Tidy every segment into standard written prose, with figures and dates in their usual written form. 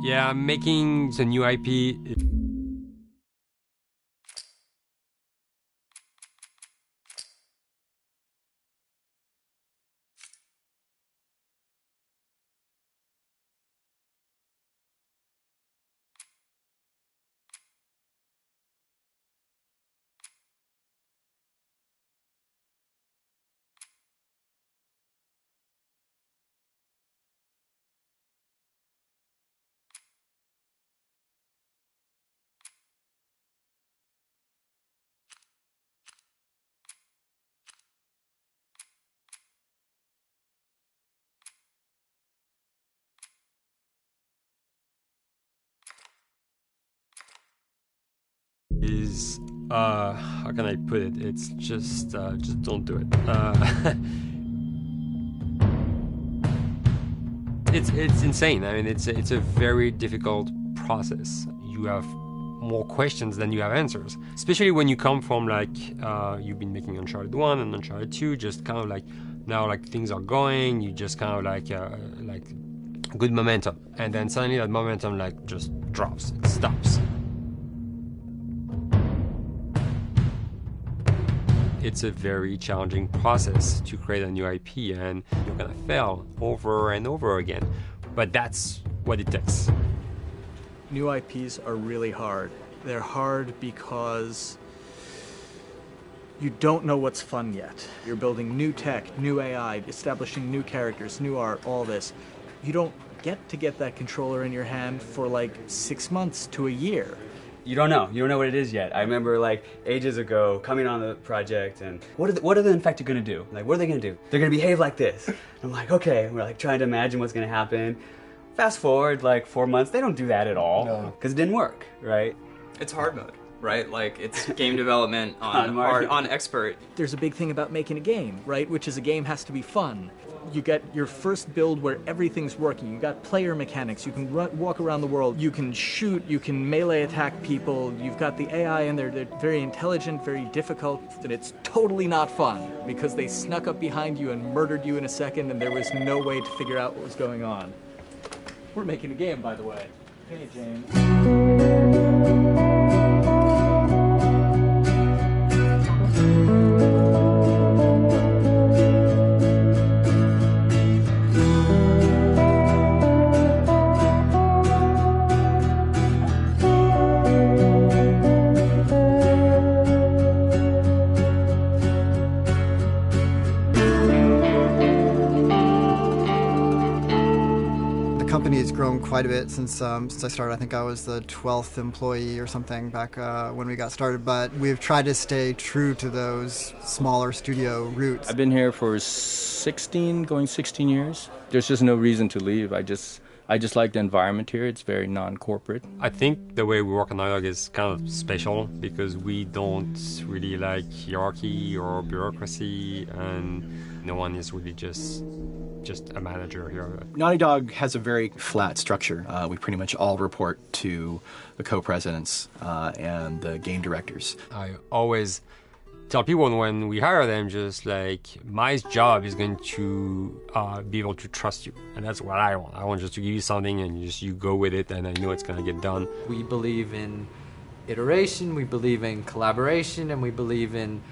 Yeah, making the new IP. Is how can I put it? It's just don't do it. It's insane. I mean, it's a very difficult process. You have more questions than you have answers, especially when you come from like you've been making Uncharted 1 and Uncharted 2, just kind of like now like things are going, you just kind of like good momentum, and then suddenly that momentum like just drops, it stops. It's a very challenging process to create a new IP, and you're gonna fail over and over again, but that's what it takes. New IPs are really hard. They're hard because you don't know what's fun yet. You're building new tech, new AI, establishing new characters, new art, all this. You don't get to get that controller in your hand for like 6 months to a year. You don't know what it is yet. I remember like ages ago coming on the project and what are the Infected gonna do? Like, what are they gonna do? They're gonna behave like this. And I'm like, okay, we're like trying to imagine what's gonna happen. Fast forward like 4 months, they don't do that at all because it didn't work, right? It's hard mode, right? Like it's game development on expert. There's a big thing about making a game, right? Which is a game has to be fun. You get your first build where everything's working. You got player mechanics. You can walk around the world. You can shoot. You can melee attack people. You've got the AI in there. They're very intelligent, very difficult, and it's totally not fun because they snuck up behind you and murdered you in a second, and there was no way to figure out what was going on. We're making a game, by the way. Hey, James. The company has grown quite a bit since I started. I think I was the 12th employee or something back when we got started, but we've tried to stay true to those smaller studio roots. I've been here for going 16 years. There's just no reason to leave. I just like the environment here. It's very non-corporate. I think the way we work on Naughty Dog is kind of special because we don't really like hierarchy or bureaucracy, and no one is really just a manager here. Naughty Dog has a very flat structure. We pretty much all report to the co-presidents and the game directors. I always tell people when we hire them, just like, my job is going to be able to trust you, and that's what I want. I want just to give you something and you go with it, and I know it's going to get done. We believe in iteration, we believe in collaboration, and we believe in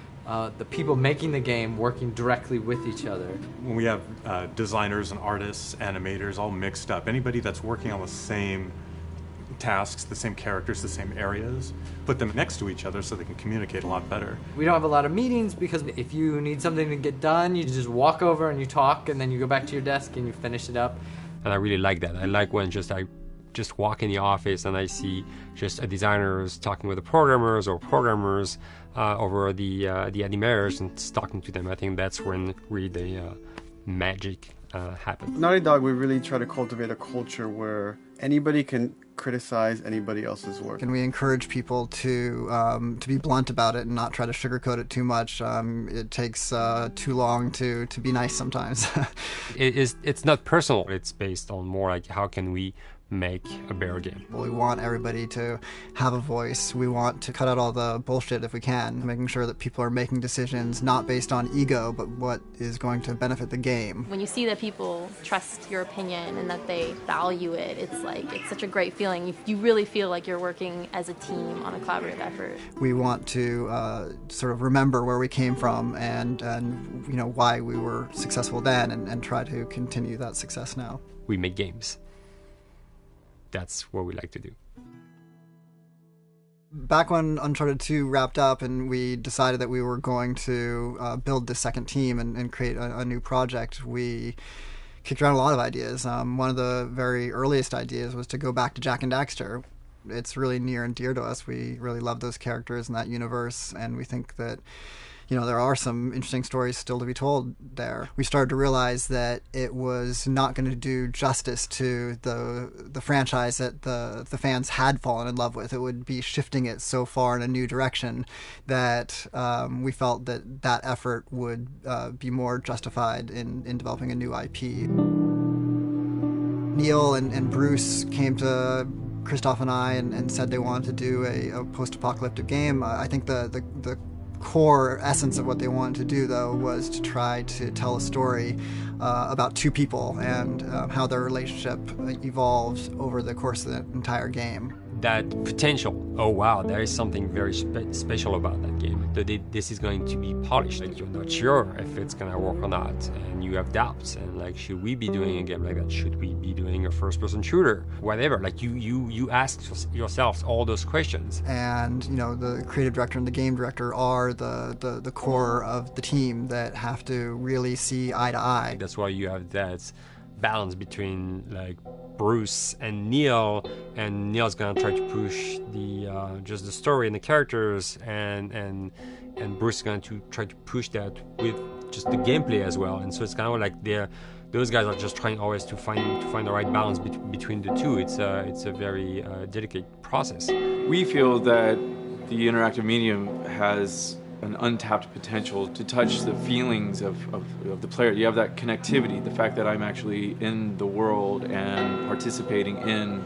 the people making the game working directly with each other. When we have designers and artists, animators all mixed up, anybody that's working on the same tasks, the same characters, the same areas, put them next to each other so they can communicate a lot better. We don't have a lot of meetings because if you need something to get done, you just walk over and you talk, and then you go back to your desk and you finish it up. And I really like that. I like when I just walk in the office and I see just designers talking with the programmers or programmers over the animators and talking to them. I think that's when really the magic happens. Naughty Dog, we really try to cultivate a culture where anybody can criticize anybody else's work. And we encourage people to be blunt about it and not try to sugarcoat it too much. It takes too long to be nice sometimes. It's not personal. It's based on more like how can we make a better game. We want everybody to have a voice. We want to cut out all the bullshit if we can, making sure that people are making decisions not based on ego, but what is going to benefit the game. When you see that people trust your opinion and that they value it, it's such a great feeling. You really feel like you're working as a team on a collaborative effort. We want to sort of remember where we came from and you know why we were successful then, and try to continue that success now. We make games. That's what we like to do. Back when Uncharted 2 wrapped up and we decided that we were going to build this second team and create a new project, we kicked around a lot of ideas. One of the very earliest ideas was to go back to Jak and Daxter. It's really near and dear to us. We really love those characters in that universe, and we think that there are some interesting stories still to be told there. We started to realize that it was not going to do justice to the franchise that the fans had fallen in love with. It would be shifting it so far in a new direction that we felt that effort would be more justified in developing a new IP. Neil and Bruce came to Christoph and I and said they wanted to do a post-apocalyptic game. I think the core essence of what they wanted to do, though, was to try to tell a story about two people and how their relationship evolved over the course of the entire game. That potential, oh wow, there is something very special about that game. This is going to be polished. Like, you're not sure if it's going to work or not, and you have doubts. And like, should we be doing a game like that? Should we be doing a first-person shooter? Whatever. Like, you ask yourselves all those questions. And the creative director and the game director are the core of the team that have to really see eye to eye. That's why you have that balance between like Bruce and Neil, and Neil's gonna try to push the just the story and the characters, and Bruce is going to try to push that with just the gameplay as well. And so it's kind of like those guys are just trying always to find the right balance between the two. It's a very delicate process. We feel that the interactive medium has an untapped potential to touch the feelings of the player. You have that connectivity, the fact that I'm actually in the world and participating in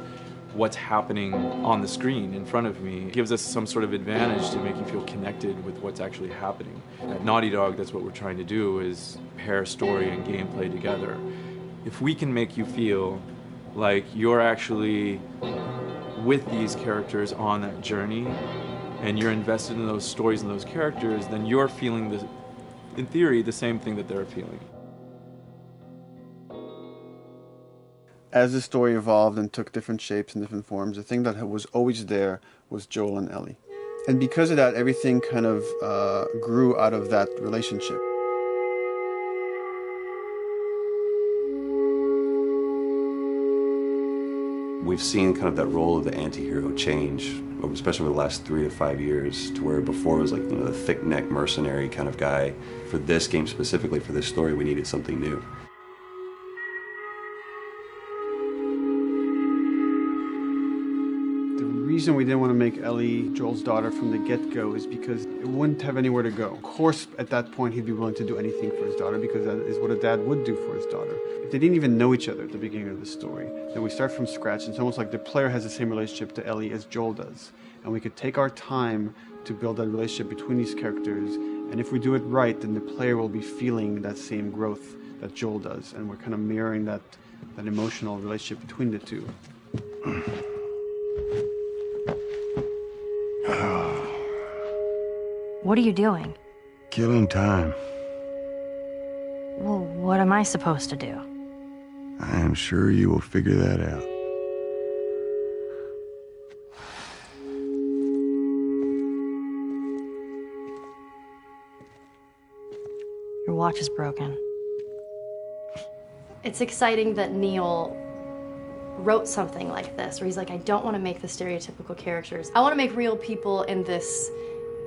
what's happening on the screen in front of me gives us some sort of advantage to make you feel connected with what's actually happening. At Naughty Dog, that's what we're trying to do, is pair story and gameplay together. If we can make you feel like you're actually with these characters on that journey and you're invested in those stories and those characters, then you're feeling, in theory, the same thing that they're feeling. As the story evolved and took different shapes and different forms, the thing that was always there was Joel and Ellie. And because of that, everything kind of grew out of that relationship. We've seen kind of that role of the anti-hero change, especially over the last 3 to 5 years, to where before it was like, you know, the thick-neck mercenary kind of guy. For this game specifically, for this story, we needed something new. The reason we didn't want to make Ellie Joel's daughter from the get-go is because it wouldn't have anywhere to go. Of course, at that point, he'd be willing to do anything for his daughter because that is what a dad would do for his daughter. If they didn't even know each other at the beginning of the story, then we start from scratch. It's almost like the player has the same relationship to Ellie as Joel does. And we could take our time to build that relationship between these characters. And if we do it right, then the player will be feeling that same growth that Joel does. And we're kind of mirroring that emotional relationship between the two. What are you doing? Killing time. Well, what am I supposed to do? I am sure you will figure that out. Your watch is broken. It's exciting that Neil wrote something like this, where he's like, I don't want to make the stereotypical characters. I want to make real people in this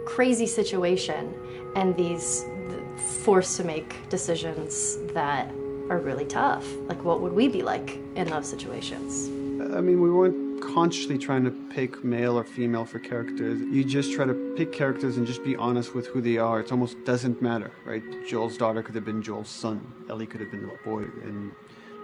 crazy situation and these forced to make decisions that are really tough. Like, what would we be like in those situations? I mean, we weren't consciously trying to pick male or female for characters. You just try to pick characters and just be honest with who they are. It almost doesn't matter, right? Joel's daughter could have been Joel's son. Ellie could have been a boy, and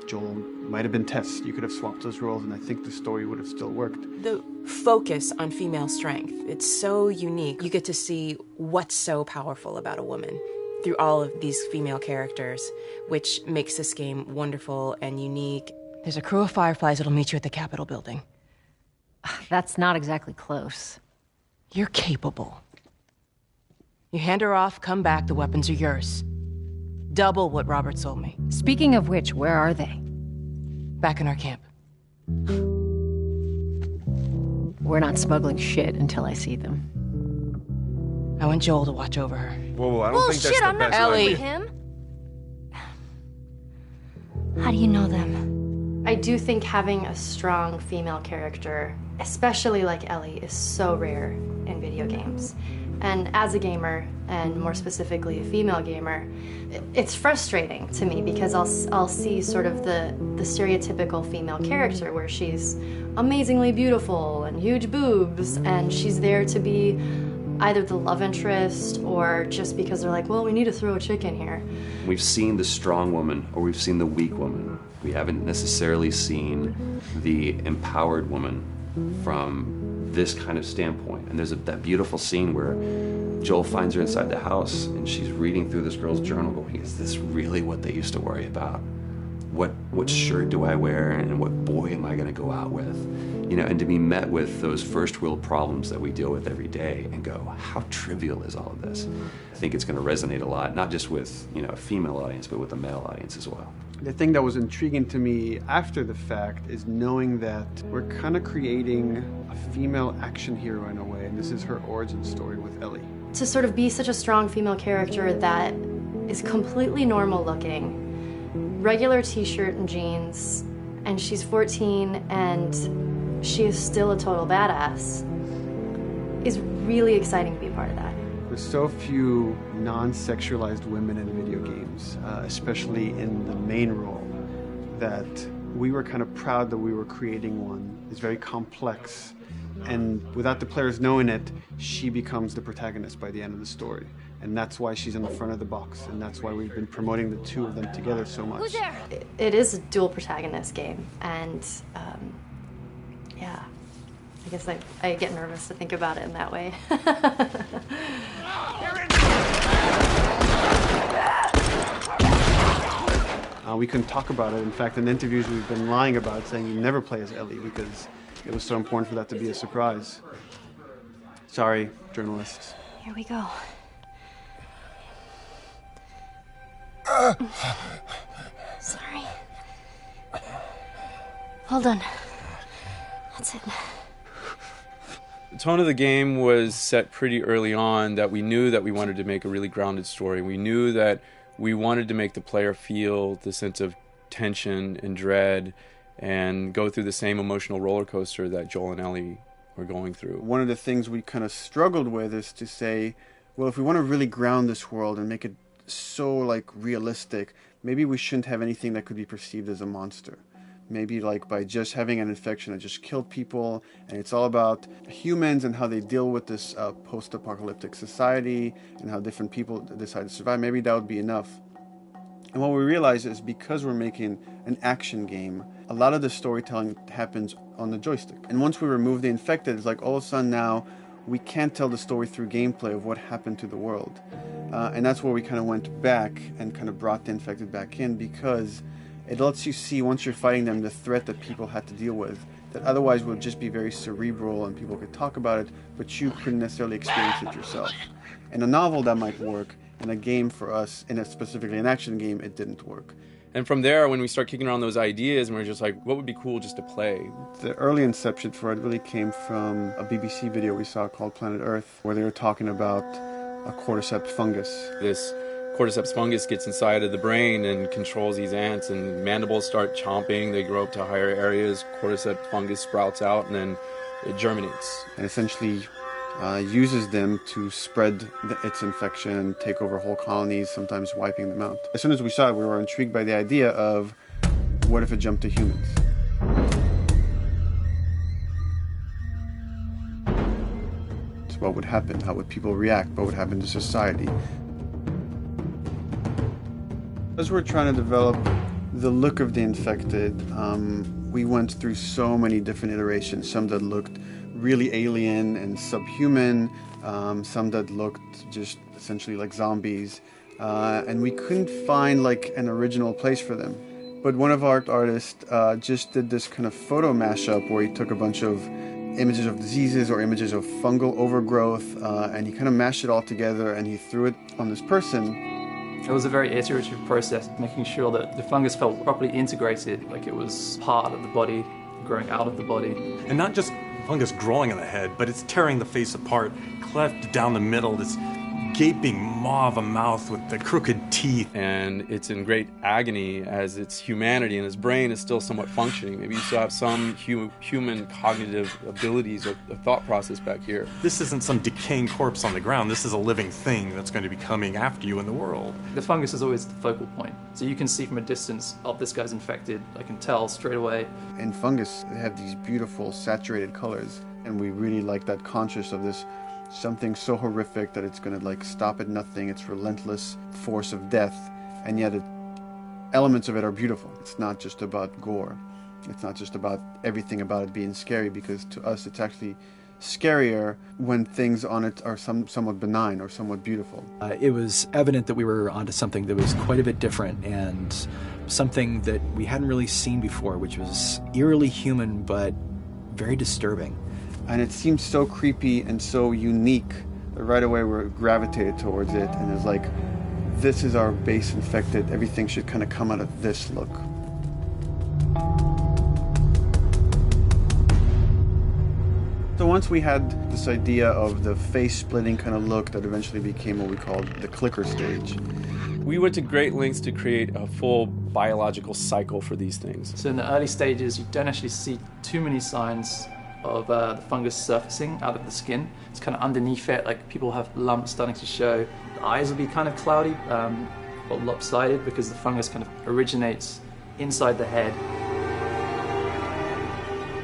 Joel might have been Tess. You could have swapped those roles, and I think the story would have still worked. The focus on female strength, it's so unique. You get to see what's so powerful about a woman through all of these female characters, which makes this game wonderful and unique. There's a crew of Fireflies that'll meet you at the Capitol building. That's not exactly close. You're capable. You hand her off, come back, the weapons are yours. Double what Robert sold me. Speaking of which, where are they? Back in our camp. We're not smuggling shit until I see them. I want Joel to watch over her. Whoa, I don't think that's the I'm not best Ellie. idea. Him? How do you know them? I do think having a strong female character, especially like Ellie, is so rare in video games. And as a gamer, and more specifically a female gamer, it's frustrating to me because I'll see sort of the stereotypical female character where she's amazingly beautiful and huge boobs, and she's there to be either the love interest or just because they're like, well, we need to throw a chick in here. We've seen the strong woman or we've seen the weak woman. We haven't necessarily seen the empowered woman from this kind of standpoint. And there's that beautiful scene where Joel finds her inside the house and she's reading through this girl's journal going, is this really what they used to worry about? What shirt do I wear and what boy am I gonna go out with? You know, and to be met with those first world problems that we deal with every day and go, how trivial is all of this? I think it's gonna resonate a lot, not just with, you know, a female audience, but with a male audience as well. The thing that was intriguing to me after the fact is knowing that we're kind of creating a female action hero in a way, and this is her origin story with Ellie. To sort of be such a strong female character that is completely normal looking, regular t-shirt and jeans, and she's 14 and she is still a total badass, is really exciting to be a part of that. There's so few non-sexualized women in video games, especially in the main role, that we were kind of proud that we were creating one. It's very complex, and without the players knowing it, she becomes the protagonist by the end of the story. And that's why she's in the front of the box, and that's why we've been promoting the two of them together so much. Who's there? It is a dual protagonist game, and yeah, I guess I get nervous to think about it in that way. We couldn't talk about it. In fact, in interviews we've been lying about it, saying you never play as Ellie because it was so important for that to be a surprise. Sorry, journalists. Here we go. Sorry. Hold on. That's it. The tone of the game was set pretty early on that we knew that we wanted to make a really grounded story. We knew that we wanted to make the player feel the sense of tension and dread and go through the same emotional roller coaster that Joel and Ellie were going through. One of the things we kind of struggled with is to say, well, if we want to really ground this world and make it so like realistic, maybe we shouldn't have anything that could be perceived as a monster. Maybe like by just having an infection that just killed people, and it's all about humans and how they deal with this post-apocalyptic society and how different people decide to survive. Maybe that would be enough. And what we realize is because we're making an action game, a lot of the storytelling happens on the joystick. And once we remove the infected, it's like all of a sudden now we can't tell the story through gameplay of what happened to the world. And that's where we kind of went back and kind of brought the infected back in, because it lets you see, once you're fighting them, the threat that people had to deal with that otherwise would just be very cerebral and people could talk about it, but you couldn't necessarily experience it yourself. In a novel that might work, in a game for us, specifically an action game, it didn't work. And from there, when we start kicking around those ideas, and we're just like, what would be cool just to play? The early inception for it really came from a BBC video we saw called Planet Earth, where they were talking about a cordyceps fungus. This cordyceps fungus gets inside of the brain and controls these ants, and mandibles start chomping, they grow up to higher areas, cordyceps fungus sprouts out, and then it germinates. And essentially uses them to spread its infection and take over whole colonies, sometimes wiping them out. As soon as we saw it, we were intrigued by the idea of, what if it jumped to humans? So what would happen? How would people react? What would happen to society? As we're trying to develop the look of the infected, we went through so many different iterations, some that looked really alien and subhuman, some that looked just essentially like zombies, and we couldn't find like an original place for them. But one of our artists just did this kind of photo mashup where he took a bunch of images of diseases or images of fungal overgrowth, and he kind of mashed it all together and he threw it on this person. It was a very iterative process, making sure that the fungus felt properly integrated, like it was part of the body, growing out of the body. And not just fungus growing on the head, but it's tearing the face apart, cleft down the middle, this gaping maw of a mouth with the crooked teeth. And it's in great agony as its humanity and its brain is still somewhat functioning. Maybe you still have some human cognitive abilities or thought process back here. This isn't some decaying corpse on the ground. This is a living thing that's going to be coming after you in the world. The fungus is always the focal point. So you can see from a distance, oh, this guy's infected. I can tell straight away. In fungus, they have these beautiful saturated colors, and we really like that conscious of this something so horrific that it's going to like stop at nothing. It's relentless force of death, and yet elements of it are beautiful. It's not just about gore. It's not just about everything about it being scary, because to us it's actually scarier when things on it are somewhat benign or somewhat beautiful. It was evident that we were onto something that was quite a bit different and something that we hadn't really seen before, which was eerily human but very disturbing. And it seemed so creepy and so unique that right away we gravitated towards it, and it's like, this is our base infected. Everything should kind of come out of this look. So once we had this idea of the face-splitting kind of look that eventually became what we called the clicker stage. We went to great lengths to create a full biological cycle for these things. So in the early stages, you don't actually see too many signs of the fungus surfacing out of the skin. It's kind of underneath it, like people have lumps starting to show. The eyes will be kind of cloudy or lopsided because the fungus kind of originates inside the head.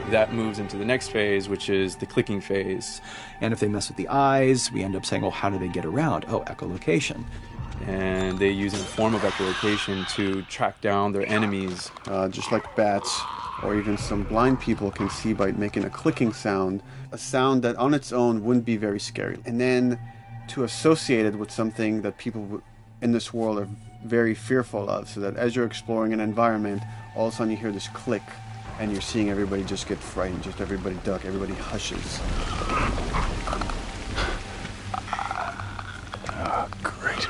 that moves into the next phase, which is the clicking phase. And if they mess with the eyes, we end up saying, well, how do they get around? Oh, echolocation. And they use a form of echolocation to track down their enemies. Just like bats, or even some blind people can see by making a clicking sound, a sound that on its own wouldn't be very scary. And then to associate it with something that people in this world are very fearful of, so that as you're exploring an environment, all of a sudden you hear this click, and you're seeing everybody just get frightened, just everybody duck, everybody hushes. Great.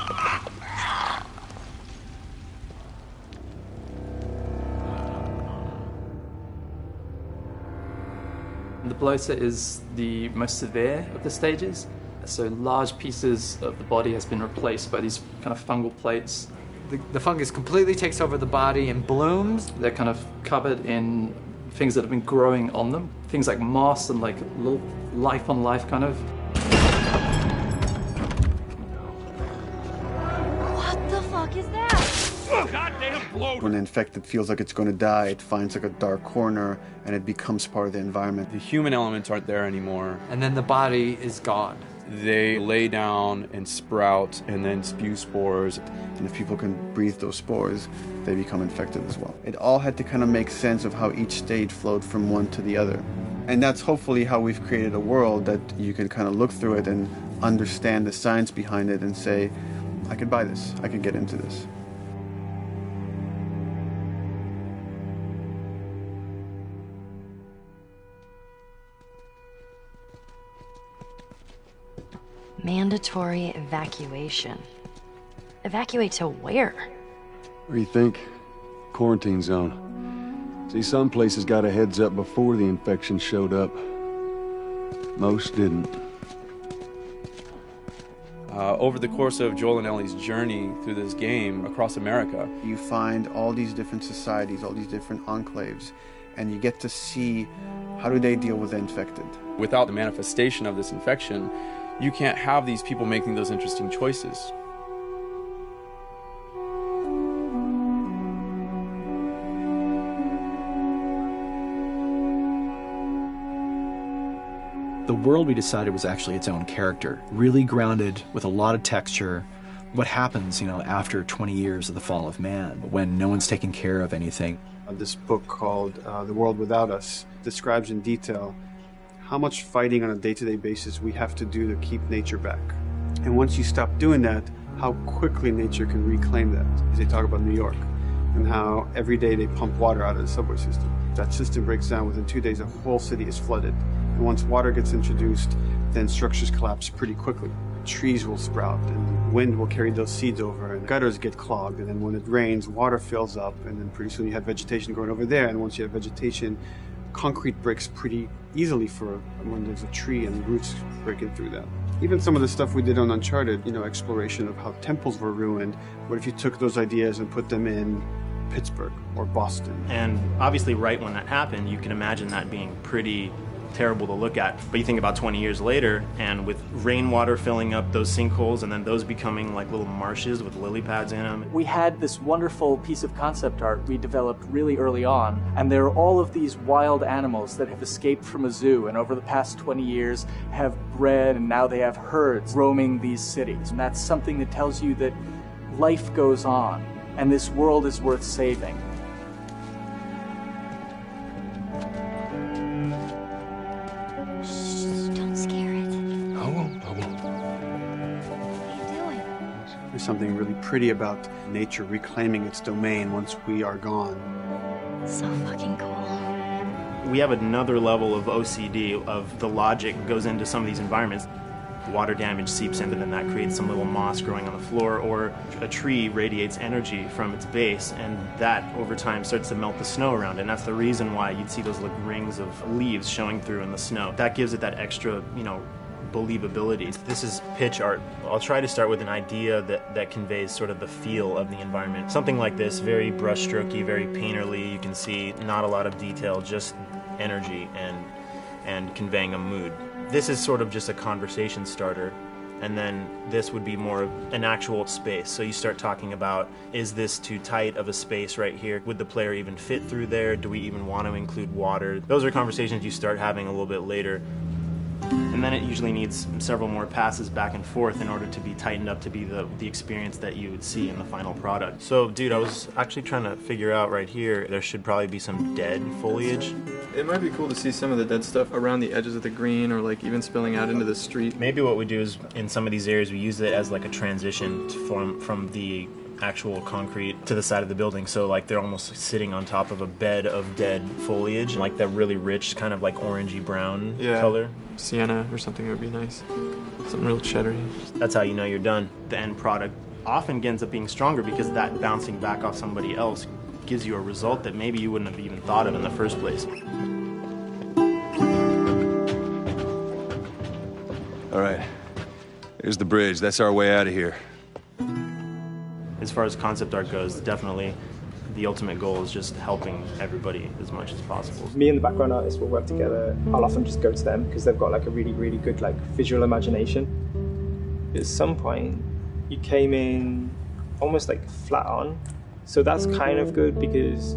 The bloater is the most severe of the stages. So large pieces of the body has been replaced by these kind of fungal plates. The fungus completely takes over the body and blooms. They're kind of covered in things that have been growing on them. Things like moss and like little life on life kind of. What the fuck is that? Goddamn bloater! When the infected feels like it's going to die, it finds like a dark corner and it becomes part of the environment. The human elements aren't there anymore. And then the body is gone. They lay down and sprout and then spew spores. And if people can breathe those spores, they become infected as well. It all had to kind of make sense of how each stage flowed from one to the other. And that's hopefully how we've created a world that you can kind of look through it and understand the science behind it and say, I could buy this, I could get into this. Mandatory evacuation. Evacuate to where? What do you think? Quarantine zone. See, some places got a heads up before the infection showed up. Most didn't. Over the course of Joel and Ellie's journey through this game across America, you find all these different societies, all these different enclaves, and you get to see how do they deal with the infected. Without the manifestation of this infection, you can't have these people making those interesting choices. The world we decided was actually its own character, really grounded with a lot of texture. What happens, after 20 years of the fall of man, when no one's taking care of anything? This book called The World Without Us describes in detail how much fighting on a day-to-day basis we have to do to keep nature back. And once you stop doing that, how quickly nature can reclaim that. They talk about New York and how every day they pump water out of the subway system. That system breaks down. Within 2 days, the whole city is flooded. And once water gets introduced, then structures collapse pretty quickly. Trees will sprout, and wind will carry those seeds over, and gutters get clogged. And then when it rains, water fills up, and then pretty soon you have vegetation growing over there. And once you have vegetation, concrete breaks pretty easily for when there's a tree and roots breaking through that. Even some of the stuff we did on Uncharted, exploration of how temples were ruined. What if you took those ideas and put them in Pittsburgh or Boston? And obviously right when that happened, you can imagine that being pretty terrible to look at. But you think about 20 years later, and with rainwater filling up those sinkholes and then those becoming like little marshes with lily pads in them. We had this wonderful piece of concept art we developed really early on, and there are all of these wild animals that have escaped from a zoo and over the past 20 years have bred, and now they have herds roaming these cities. And that's something that tells you that life goes on and this world is worth saving. There's something really pretty about nature reclaiming its domain once we are gone. So fucking cool. We have another level of OCD, of the logic goes into some of these environments. Water damage seeps in, and then that creates some little moss growing on the floor, or a tree radiates energy from its base, and that over time starts to melt the snow around it. And that's the reason why you'd see those like rings of leaves showing through in the snow. That gives it that extra, believability. This is pitch art. I'll try to start with an idea that conveys sort of the feel of the environment. Something like this, very brushstrokey, very painterly. You can see not a lot of detail, just energy and conveying a mood. This is sort of just a conversation starter and then this would be more of an actual space. So you start talking about, is this too tight of a space right here? Would the player even fit through there? Do we even want to include water? Those are conversations you start having a little bit later. And then it usually needs several more passes back and forth in order to be tightened up to be the experience that you would see in the final product. So, dude, I was actually trying to figure out right here, there should probably be some dead foliage. It might be cool to see some of the dead stuff around the edges of the green, or like even spilling out into the street. Maybe what we do is, in some of these areas, we use it as like a transition from the actual concrete to the side of the building. So like they're almost sitting on top of a bed of dead foliage, like that really rich kind of like orangey brown color. Sienna or something would be nice. Something real cheddary. That's how you know you're done. The end product often ends up being stronger because that bouncing back off somebody else gives you a result that maybe you wouldn't have even thought of in the first place. All right, here's the bridge. That's our way out of here. As far as concept art goes, definitely the ultimate goal is just helping everybody as much as possible. Me and the background artist will work together. I'll often just go to them because they've got like a really, really good like visual imagination. At some point, you came in almost like flat on. So that's kind of good because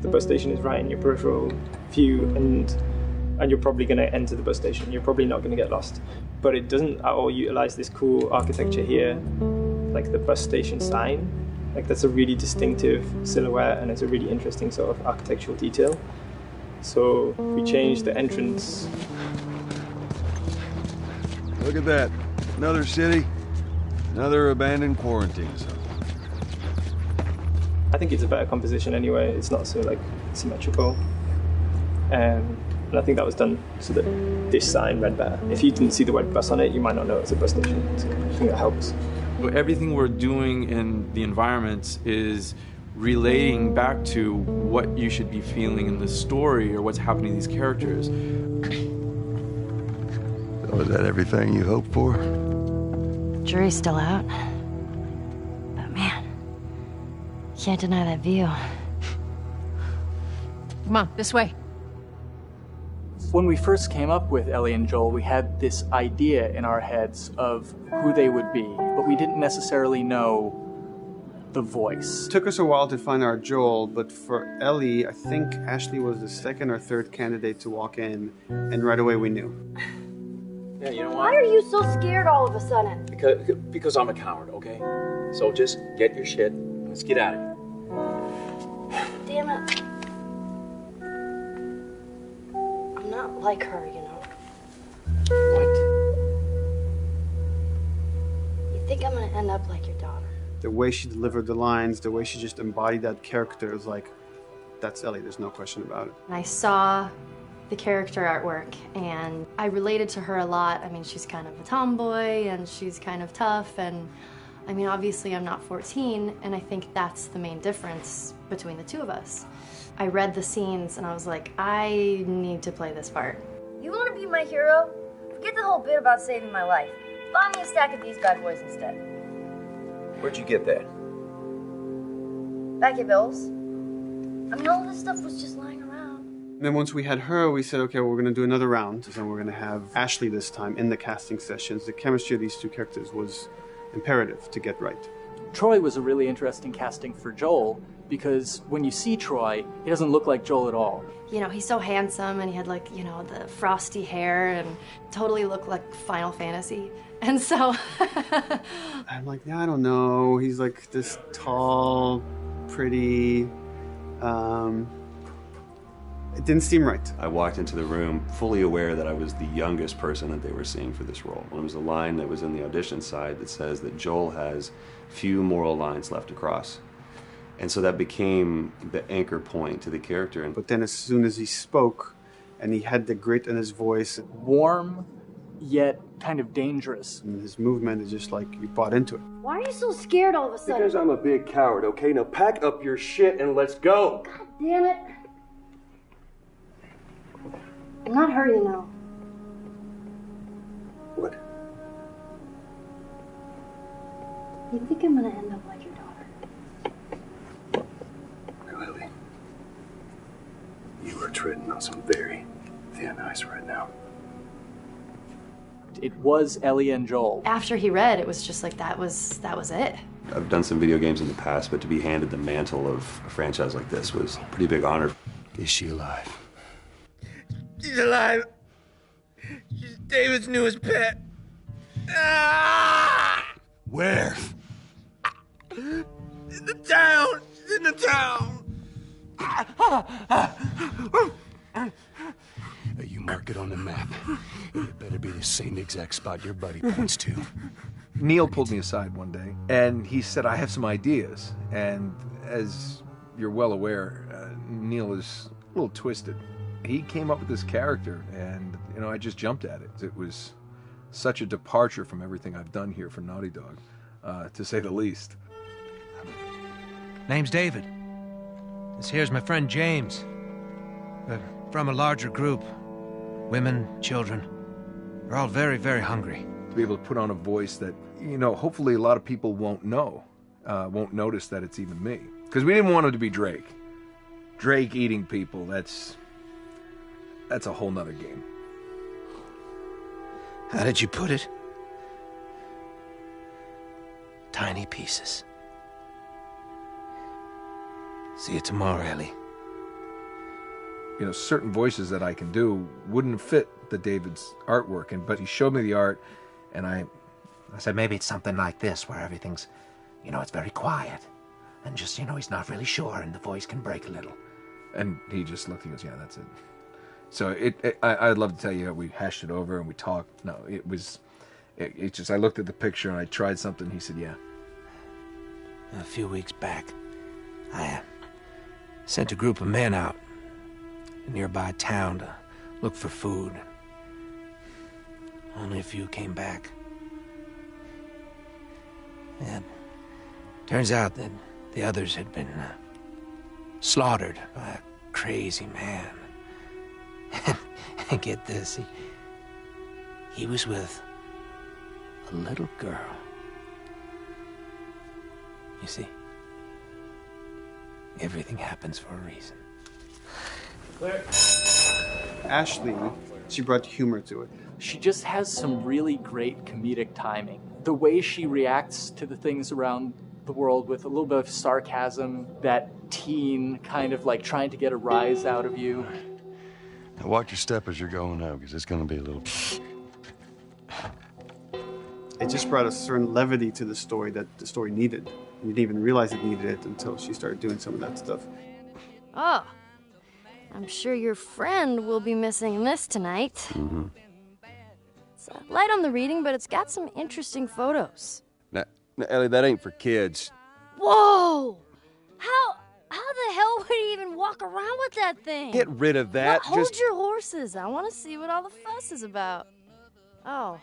the bus station is right in your peripheral view and you're probably going to enter the bus station. You're probably not going to get lost. But it doesn't at all utilize this cool architecture here, like the bus station sign. Like that's a really distinctive silhouette and it's a really interesting sort of architectural detail. So we changed the entrance. Look at that. Another city, another abandoned quarantine zone. I think it's a better composition anyway. It's not so like symmetrical. And I think that was done so that this sign read better. If you didn't see the word bus on it, you might not know it's a bus station. So I think that helps. Everything we're doing in the environments is relating back to what you should be feeling in the story or what's happening to these characters. So is that everything you hoped for? Jury's still out. But man, can't deny that view. Come on, this way. When we first came up with Ellie and Joel, we had this idea in our heads of who they would be, but we didn't necessarily know the voice. It took us a while to find our Joel, but for Ellie, I think Ashley was the second or third candidate to walk in, and right away we knew. Yeah, you know what? Why are you so scared all of a sudden? Because I'm a coward, okay? So just get your shit and let's get out of here. Damn it. I'm not like her, you know. You think I'm gonna end up like your daughter? The way she delivered the lines, the way she just embodied that character is like, that's Ellie, there's no question about it. I saw the character artwork and I related to her a lot. I mean, she's kind of a tomboy and she's kind of tough, and I mean, obviously I'm not 14, and I think that's the main difference between the two of us. I read the scenes and I was like, I need to play this part. You want to be my hero? Forget the whole bit about saving my life. Buy me a stack of these bad boys instead. Where'd you get that? Back at Bill's. I mean, all this stuff was just lying around. And then once we had her, we said, okay, well, we're going to do another round, and we're going to have Ashley this time in the casting sessions. The chemistry of these two characters was imperative to get right. Troy was a really interesting casting for Joel, because when you see Troy, he doesn't look like Joel at all. You know, he's so handsome and he had like, you know, the frosty hair and totally looked like Final Fantasy. And so I'm like, yeah, I don't know. He's like this tall, pretty, it didn't seem right. I walked into the room fully aware that I was the youngest person that they were seeing for this role. There was a line that was in the audition side that says that Joel has few moral lines left to cross. And so that became the anchor point to the character. But then as soon as he spoke and he had the grit in his voice, warm yet kind of dangerous. And his movement is just like you bought into it. Why are you so scared all of a sudden? Because I'm a big coward, okay? Now pack up your shit and let's go. God damn it. I'm not her, you know. What? You think I'm gonna end up like your daughter? Lily, you are treading on some very thin ice right now. It was Ellie and Joel. After he read, it was just like that was it. I've done some video games in the past, but to be handed the mantle of a franchise like this was a pretty big honor. Is she alive? She's alive. She's David's newest pet. Ah! Where? In the town. She's in the town. You mark it on the map. It better be the same exact spot your buddy points to. Neil pulled me aside one day, and he said, I have some ideas. And as you're well aware, Neil is a little twisted. He came up with this character, and, I just jumped at it. It was such a departure from everything I've done here for Naughty Dog, to say the least. Name's David. This here's my friend James. We're from a larger group. Women, children. We're all very, very hungry. To be able to put on a voice that, hopefully a lot of people won't know, won't notice that it's even me. Because we didn't want it to be Drake. Drake eating people, that's a whole nother game. How did you put it? Tiny pieces. See you tomorrow, Ellie. Certain voices that I can do wouldn't fit the David's artwork, but he showed me the art, and I said, maybe it's something like this, where everything's, it's very quiet, and just, he's not really sure, and the voice can break a little. And he just looked, he goes, yeah, that's it. So I'd love to tell you, we hashed it over, and we talked. No, it just, I looked at the picture, and I tried something, he said, yeah. A few weeks back, I sent a group of men out a nearby town to look for food. Only a few came back. And turns out that the others had been slaughtered by a crazy man. And get this, he was with a little girl. You see, everything happens for a reason. Claire. Ashley, she brought humor to it. She just has some really great comedic timing. The way she reacts to the things around the world with a little bit of sarcasm, that teen kind of like trying to get a rise out of you. Now watch your step as you're going out, because it's going to be a little... It just brought a certain levity to the story that the story needed. You didn't even realize it needed it until she started doing some of that stuff. Oh, I'm sure your friend will be missing this tonight. Mm-hmm. It's light on the reading, but it's got some interesting photos. Now, Ellie, that ain't for kids. Whoa! How the hell would he even walk around with that thing? Get rid of that. Well, hold your horses. I want to see what all the fuss is about. Oh,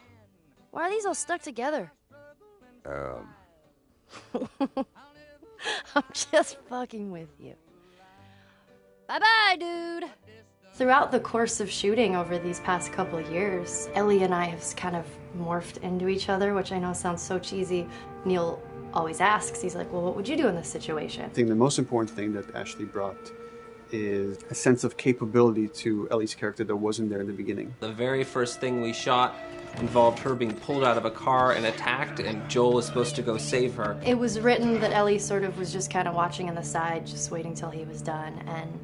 why are these all stuck together? I'm just fucking with you. Bye-bye, dude. Throughout the course of shooting over these past couple of years, Ellie and I have kind of morphed into each other, which I know sounds so cheesy. Neil always asks, he's like, well, what would you do in this situation? I think the most important thing that Ashley brought is a sense of capability to Ellie's character that wasn't there in the beginning. The very first thing we shot involved her being pulled out of a car and attacked, and Joel is supposed to go save her. It was written that Ellie sort of was just kind of watching on the side, just waiting till he was done, and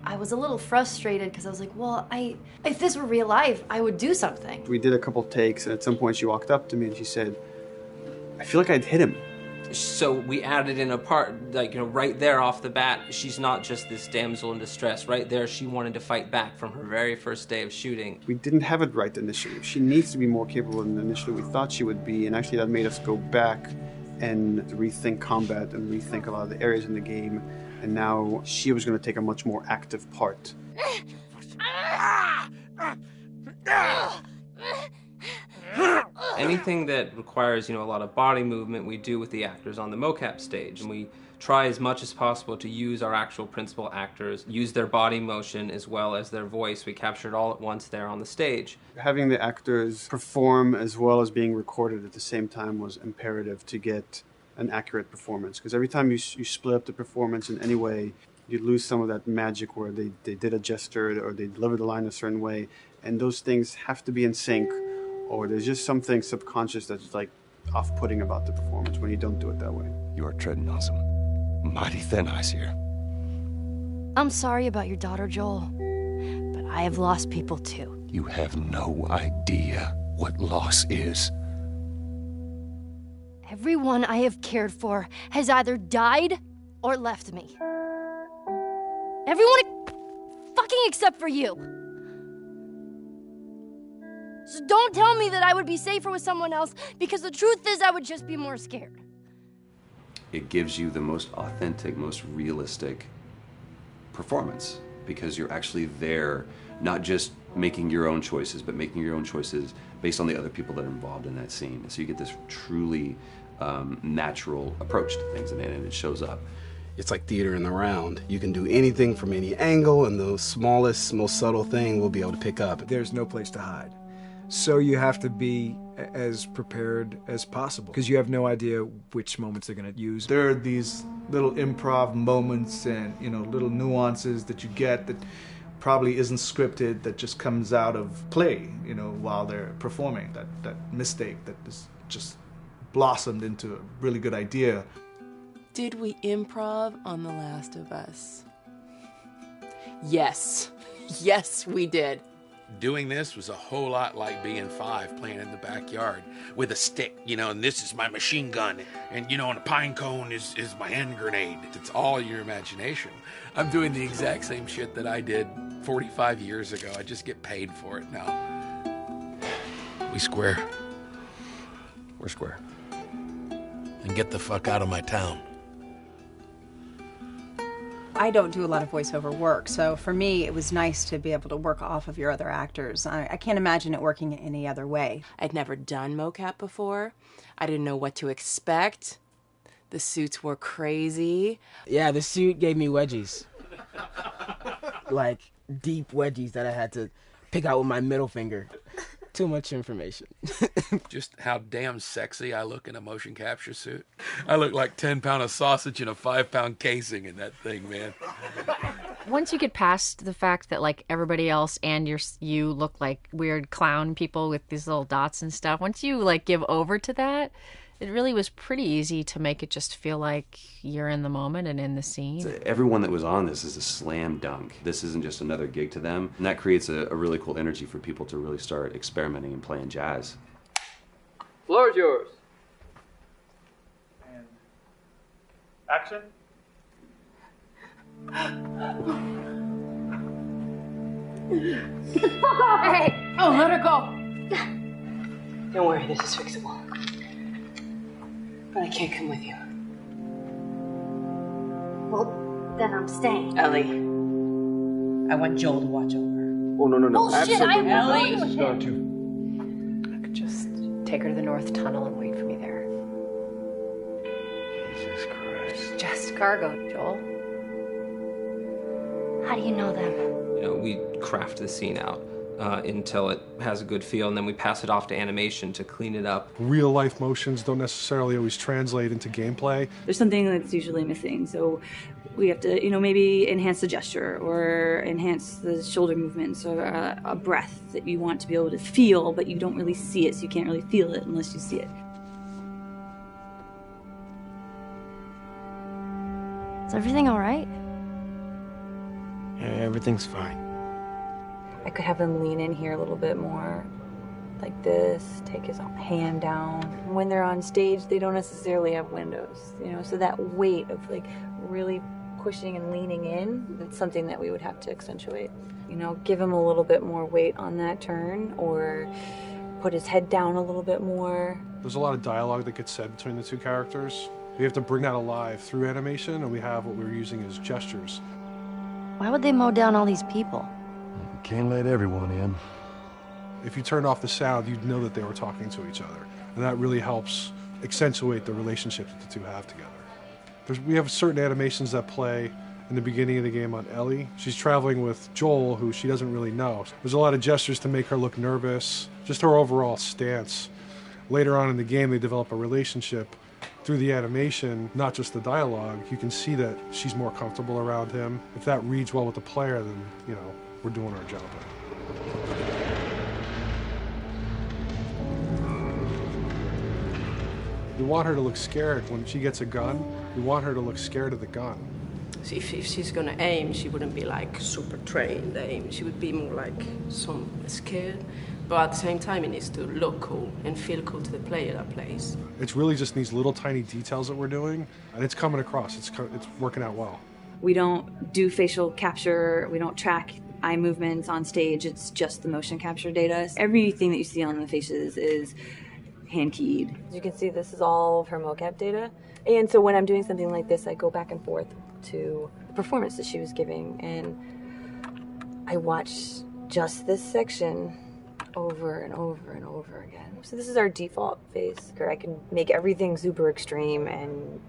I was a little frustrated because I was like, well, if this were real life, I would do something. We did a couple takes, and at some point she walked up to me and she said, I feel like I'd hit him. So we added in a part, like, right there off the bat, she's not just this damsel in distress. Right there, she wanted to fight back from her very first day of shooting. We didn't have it right initially. She needs to be more capable than initially we thought she would be, and actually that made us go back and rethink combat and rethink a lot of the areas in the game, and now she was going to take a much more active part. Anything that requires, a lot of body movement, we do with the actors on the mocap stage. And we try as much as possible to use our actual principal actors, use their body motion as well as their voice. We capture it all at once there on the stage. Having the actors perform as well as being recorded at the same time was imperative to get an accurate performance. Because every time you split up the performance in any way, you lose some of that magic where they did a gesture or they delivered the line a certain way, And those things have to be in sync, or there's just something subconscious that's like off-putting about the performance when you don't do it that way. You are treading on some mighty thin ice here. I'm sorry about your daughter, Joel, but I have lost people too. You have no idea what loss is. Everyone I have cared for has either died or left me. Everyone fucking except for you. So don't tell me that I would be safer with someone else, because the truth is I would just be more scared. It gives you the most authentic, most realistic performance, because you're actually there, not just making your own choices, but making your own choices based on the other people that are involved in that scene. So you get this truly natural approach to things, and it shows up. It's like theater in the round. You can do anything from any angle, and the smallest, most subtle thing we'll be able to pick up. There's no place to hide. So you have to be as prepared as possible, because you have no idea which moments they're going to use. There are these little improv moments and, little nuances that you get that probably isn't scripted, that just comes out of play, while they're performing. That mistake that is just blossomed into a really good idea. Did we improv on The Last of Us? Yes. Yes, we did. Doing this was a whole lot like being 5 playing in the backyard with a stick, and this is my machine gun, and and a pine cone is my hand grenade. It's all your imagination. I'm doing the exact same shit that I did 45 years ago. I just get paid for it now. We square. We're square. And get the fuck out of my town. I don't do a lot of voiceover work, so for me it was nice to be able to work off of your other actors. I can't imagine it working any other way. I'd never done mocap before. I didn't know what to expect. The suits were crazy. Yeah, the suit gave me wedgies. Like, deep wedgies that I had to pick out with my middle finger. Too much information. Just how damn sexy I look in a motion capture suit. I look like 10 pound of sausage in a 5 pound casing in that thing, man. Once you get past the fact that like everybody else and you look like weird clown people with these little dots and stuff, once you like give over to that, it really was pretty easy to make it just feel like you're in the moment and in the scene. So everyone that was on this is a slam dunk. This isn't just another gig to them. And that creates a really cool energy for people to really start experimenting and playing jazz. Floor is yours. And action. Hey! Oh, let her go! Don't worry, this is fixable. But I can't come with you. Well, then I'm staying. Ellie, I want Joel to watch over. Oh, no. Bullshit, I'm Ellie! with him. Going to. I could just take her to the North Tunnel and wait for me there. Jesus Christ. Just cargo, Joel. How do you know them? We craft the scene out until it has a good feel, and then we pass it off to animation to clean it up. Real life motions don't necessarily always translate into gameplay. There's something that's usually missing, so we have to, maybe enhance the gesture or enhance the shoulder movements or a breath that you want to be able to feel, but you don't really see it, so you can't really feel it unless you see it. Is everything all right? Yeah, everything's fine. I could have him lean in here a little bit more, like this, take his hand down. When they're on stage, they don't necessarily have windows, so that weight of like really pushing and leaning in, that's something that we would have to accentuate. Give him a little bit more weight on that turn, or put his head down a little bit more. There's a lot of dialogue that gets said between the two characters. We have to bring that alive through animation, and we have what we're using as gestures. Why would they mow down all these people? Can't let everyone in. If you turned off the sound, you'd know that they were talking to each other. And that really helps accentuate the relationship that the two have together. We have certain animations that play in the beginning of the game on Ellie. She's traveling with Joel, who she doesn't really know. There's a lot of gestures to make her look nervous, just her overall stance. Later on in the game, they develop a relationship through the animation, not just the dialogue. You can see that she's more comfortable around him. If that reads well with the player, then, we're doing our job. You want her to look scared. When she gets a gun, you want her to look scared of the gun. So if she's gonna aim, she wouldn't be like super trained aim. She would be more like some scared. But at the same time, it needs to look cool and feel cool to the player that plays. It's really just these little tiny details that we're doing, and it's coming across. It's working out well. We don't do facial capture. We don't track eye movements on stage. It's just the motion capture data. Everything that you see on the faces is hand-keyed. As you can see, this is all of her mocap data. And so when I'm doing something like this, I go back and forth to the performance that she was giving, and I watch just this section over and over and over again. So this is our default face. I can make everything super extreme and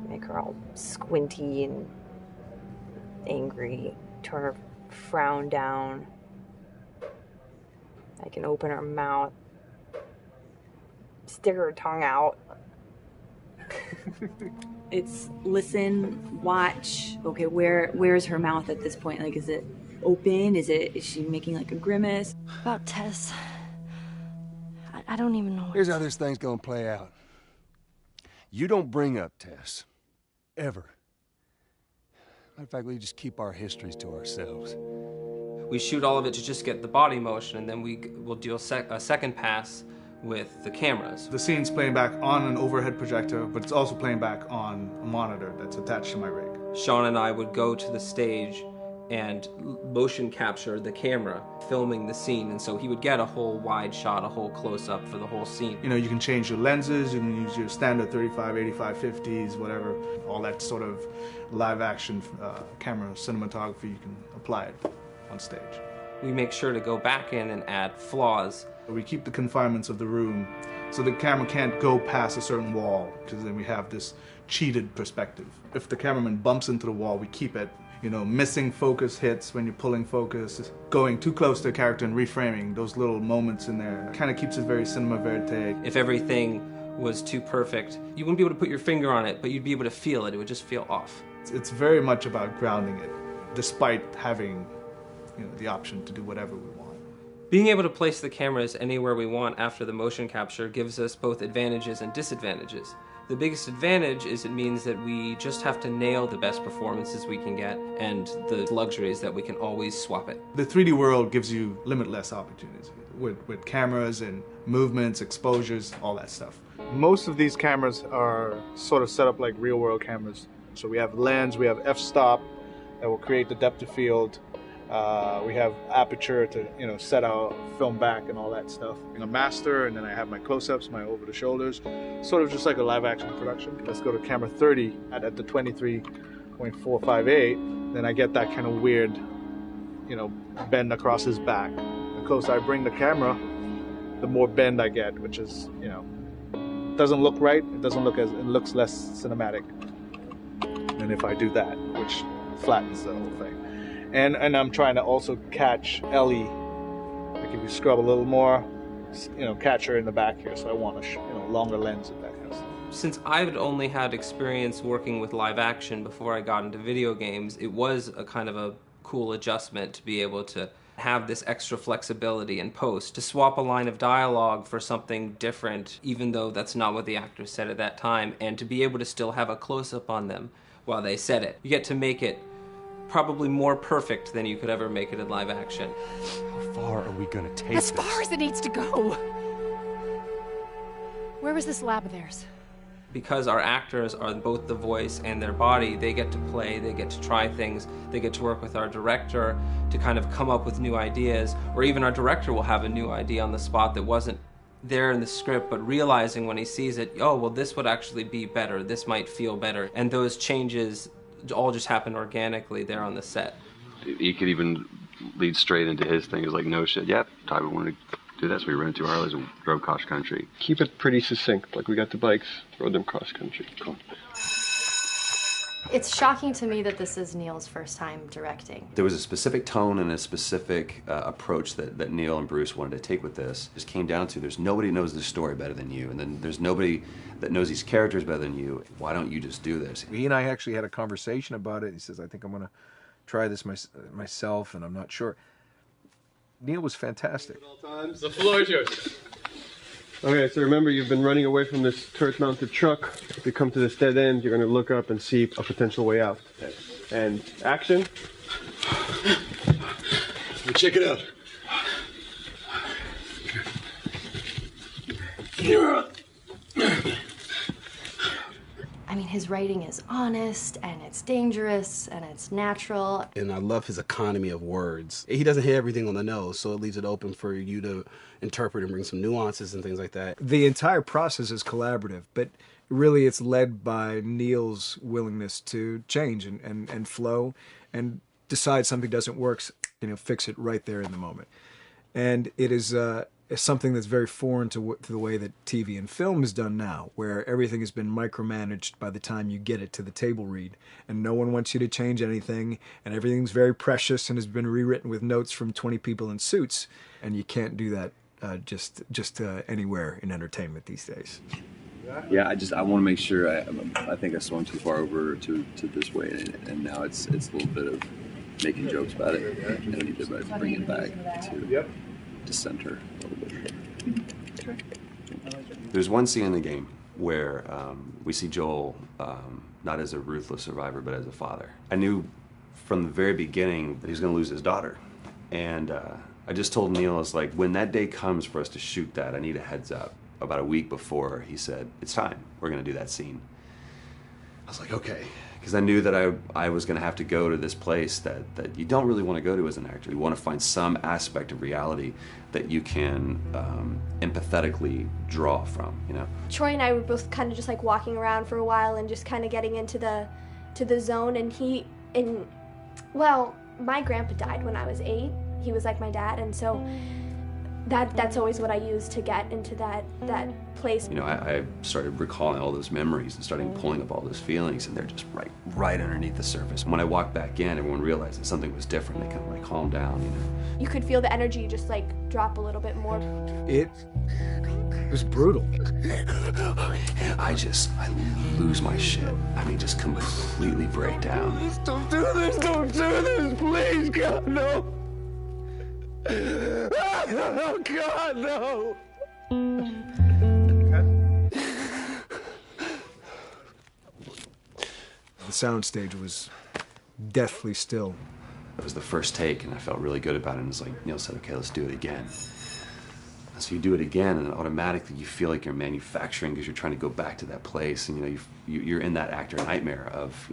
make her all squinty and angry, turn her frown down. I can open her mouth, stick her tongue out. It's listen, watch. Okay, where's her mouth at this point? Like, is it open? Is she making like a grimace? About Tess. I don't even know. Here's how this thing's gonna play out. You don't bring up Tess. Ever. Matter of fact, we just keep our histories to ourselves. We shoot all of it to just get the body motion, and then we'll do a second pass with the cameras. The scene's playing back on an overhead projector, but it's also playing back on a monitor that's attached to my rig. Sean and I would go to the stage and motion capture the camera filming the scene, and so he would get a whole wide shot, a whole close-up for the whole scene. You know, you can change your lenses, you can use your standard 35, 85, 50s, whatever, all that sort of live action camera cinematography, you can apply it on stage. We make sure to go back in and add flaws. We keep the confinements of the room so the camera can't go past a certain wall, because then we have this cheated perspective. If the cameraman bumps into the wall, we keep it. You know, missing focus hits when you're pulling focus, going too close to a character and reframing, those little moments in there kind of keeps it very cinema verite. If everything was too perfect, you wouldn't be able to put your finger on it, but you'd be able to feel it. It would just feel off. It's very much about grounding it, despite having, you know, the option to do whatever we want. Being able to place the cameras anywhere we want after the motion capture gives us both advantages and disadvantages. The biggest advantage is it means that we just have to nail the best performances we can get, and the luxury is that we can always swap it. The 3D world gives you limitless opportunities with cameras and movements, exposures, all that stuff. Most of these cameras are sort of set up like real world cameras. So we have lens, we have f-stop that will create the depth of field. We have aperture to, you know, set our film back and all that stuff. A master, and then I have my close-ups, my over-the-shoulders, sort of just like a live-action production. Let's go to camera 30 at the 23.458. Then I get that kind of weird, you know, bend across his back. The closer I bring the camera, the more bend I get, which is, you know, doesn't look right. It doesn't look as, it looks less cinematic than if I do that, which flattens the whole thing. And I'm trying to also catch Ellie. Like if you scrub a little more, you know, catch her in the back here. So I want a longer lens of that kind of stuff. Since I've only had experience working with live action before I got into video games, it was a kind of a cool adjustment to be able to have this extra flexibility in post, to swap a line of dialogue for something different, even though that's not what the actor said at that time, and to be able to still have a close-up on them while they said it. You get to make it probably more perfect than you could ever make it in live action. How far are we gonna take as far as it needs to go. Where was this lab of theirs? Because our actors are both the voice and their body, they get to play, they get to try things, they get to work with our director to kind of come up with new ideas, or even our director will have a new idea on the spot that wasn't there in the script, but realizing when he sees it, oh, well, this would actually be better, this might feel better, and those changes all just happen organically there on the set. He could even lead straight into his thing. It's like, no shit, yep, Tyler wanted to do that, so we rented 2 Harleys and drove cross country. Keep it pretty succinct, like we got the bikes, rode them cross country. Cool. It's shocking to me that this is Neil's first time directing. There was a specific tone and a specific approach that Neil and Bruce wanted to take with this. It just came down to, there's nobody knows this story better than you, and then there's nobody that knows these characters better than you. Why don't you just do this? He and I actually had a conversation about it. He says, I think I'm going to try this myself, and I'm not sure. Neil was fantastic. The floor is yours. Okay, so remember, you've been running away from this turret-mounted truck. If you come to this dead end, you're going to look up and see a potential way out. Okay. And action. Well, check it out. I mean, his writing is honest, and it's dangerous, and it's natural. And I love his economy of words. He doesn't hit everything on the nose, so it leaves it open for you to interpret and bring some nuances and things like that. The entire process is collaborative, but really it's led by Neil's willingness to change and flow and decide something doesn't work, fix it right there in the moment. And it is something that's very foreign to the way that TV and film is done now, where everything has been micromanaged by the time you get it to the table read, and no one wants you to change anything, and everything's very precious and has been rewritten with notes from 20 people in suits, and you can't do that just anywhere in entertainment these days. Yeah, I want to make sure. I think I swung too far over to this way, and now it's a little bit of making jokes about it, and I need to bring it back to center a little bit. There's one scene in the game where we see Joel not as a ruthless survivor, but as a father. I knew from the very beginning that he was going to lose his daughter, and I just told Neil, I was like, when that day comes for us to shoot that, I need a heads up. About a week before, he said, it's time, we're going to do that scene. I was like, okay, because I knew that I was going to have to go to this place that you don't really want to go to as an actor. You want to find some aspect of reality that you can empathetically draw from, Troy and I were both kind of just like walking around for a while and just kind of getting into the zone, and well, my grandpa died when I was 8. He was like my dad, and so that's always what I use to get into that place. I started recalling all those memories and starting pulling up all those feelings, and they're just right underneath the surface. When I walked back in, everyone realized that something was different. They kind of calmed down, You could feel the energy just like drop a little bit more. It was brutal. I lose my shit. I mean, just completely break down. Don't do this, please, God, no. Oh, God, no! The soundstage was deathly still. It was the first take, and I felt really good about it. And it's like Neil said, okay, let's do it again. And so you do it again, and automatically you feel like you're manufacturing because you're trying to go back to that place, and you're in that actor nightmare of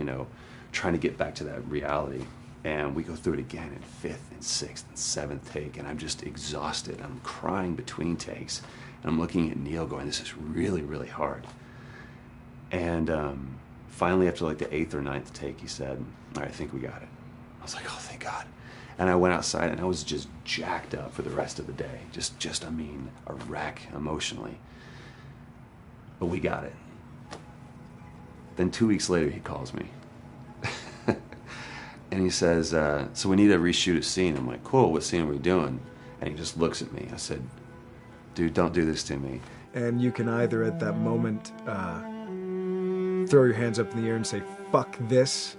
trying to get back to that reality. And we go through it again in 5th and 6th and 7th take, and I'm just exhausted. I'm crying between takes, and I'm looking at Neil going, this is really, really hard. And finally, after like the 8th or 9th take, he said, all right, I think we got it. I was like, oh, thank God. And I went outside, and I was just jacked up for the rest of the day. Just I mean, a wreck emotionally. But we got it. Then 2 weeks later, he calls me. And he says, so we need to reshoot a scene. I'm like, cool, what scene are we doing? And he just looks at me. I said, dude, don't do this to me. And you can either at that moment throw your hands up in the air and say, fuck this,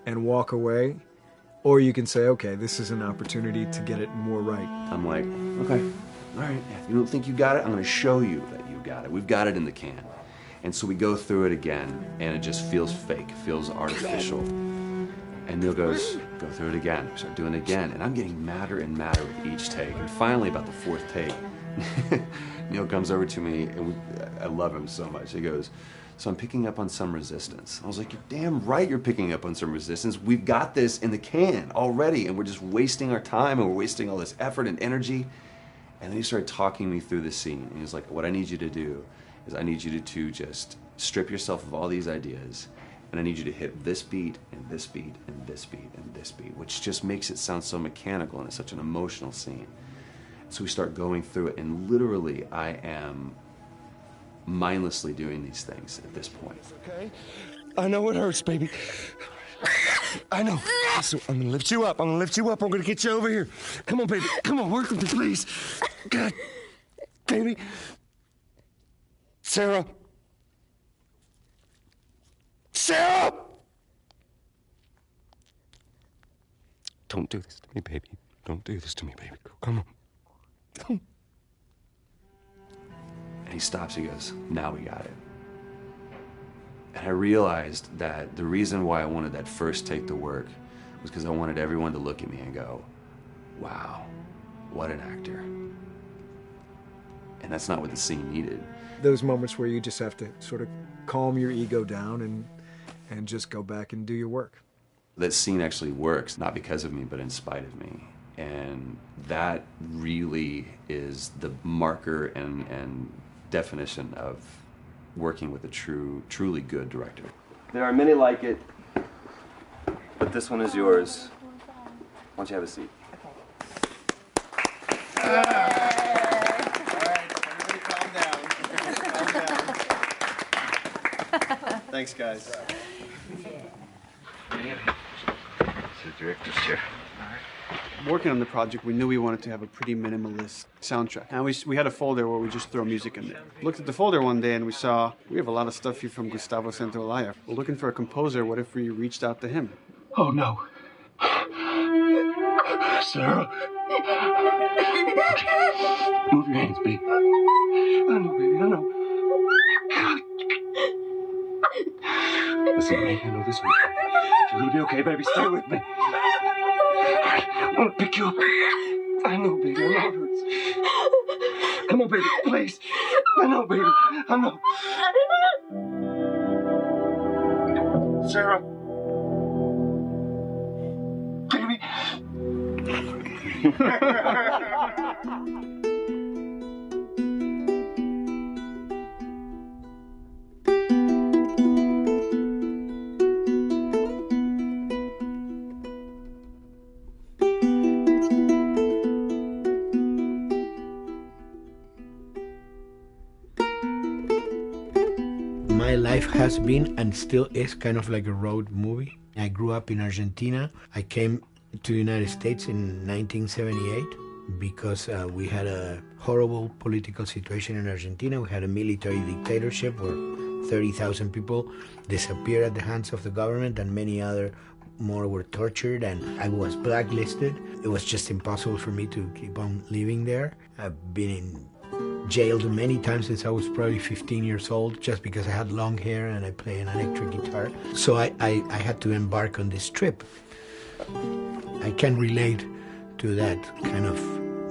and walk away. Or you can say, okay, this is an opportunity to get it more right. I'm like, okay, all right. If you don't think you got it, I'm going to show you that you got it. We've got it in the can. And so we go through it again, and it just feels fake, feels artificial. And Neil goes, go through it again. We start doing it again. And I'm getting madder and madder with each take. And finally, about the 4th take, Neil comes over to me, and I love him so much. He goes, so I'm picking up on some resistance. I was like, you're damn right you're picking up on some resistance. We've got this in the can already, and we're just wasting our time, and we're wasting all this effort and energy. And then he started talking me through the scene. And he was like, what I need you to do is I need you to just strip yourself of all these ideas, and I need you to hit this beat, and this beat, and this beat, and this beat, which just makes it sound so mechanical, and it's such an emotional scene. So we start going through it, and literally I am mindlessly doing these things at this point. Okay? I know it hurts, baby. I know. So I'm gonna lift you up. I'm gonna get you over here. Come on, baby. Come on, work with me, please. God, baby. Sarah. Sarah! Don't do this to me, baby. Don't do this to me, baby. Come on. And he stops, he goes, now we got it. And I realized that the reason why I wanted that first take to work was because I wanted everyone to look at me and go, wow, what an actor. And that's not what the scene needed. Those moments where you just have to sort of calm your ego down and just go back and do your work. That scene actually works, not because of me, but in spite of me. And that really is the marker and definition of working with a truly good director. There are many like it, but this one is yours. Why don't you have a seat? Thanks, guys. It's the director's chair. Working on the project, we knew we wanted to have a pretty minimalist soundtrack. And we had a folder where we just throw music in there. Looked at the folder one day and we saw, we have a lot of stuff here from Gustavo Santaolalla. We're looking for a composer. What if we reached out to him? Oh, no. Sarah. Move your hands, baby. I know, baby, I know. Listen, baby, I know this one. You're gonna be okay, baby. Stay with me. I want to pick you up. I know, baby. I know it hurts. Come on, baby. Please. I know, baby. I know. Sarah. Baby. My life has been and still is kind of like a road movie. I grew up in Argentina. I came to the United States in 1978 because we had a horrible political situation in Argentina. We had a military dictatorship where 30,000 people disappeared at the hands of the government and many other more were tortured, and I was blacklisted. It was just impossible for me to keep on living there. I've been in jailed many times since I was probably 15 years old just because I had long hair and I play an electric guitar. So I had to embark on this trip. I can relate to that kind of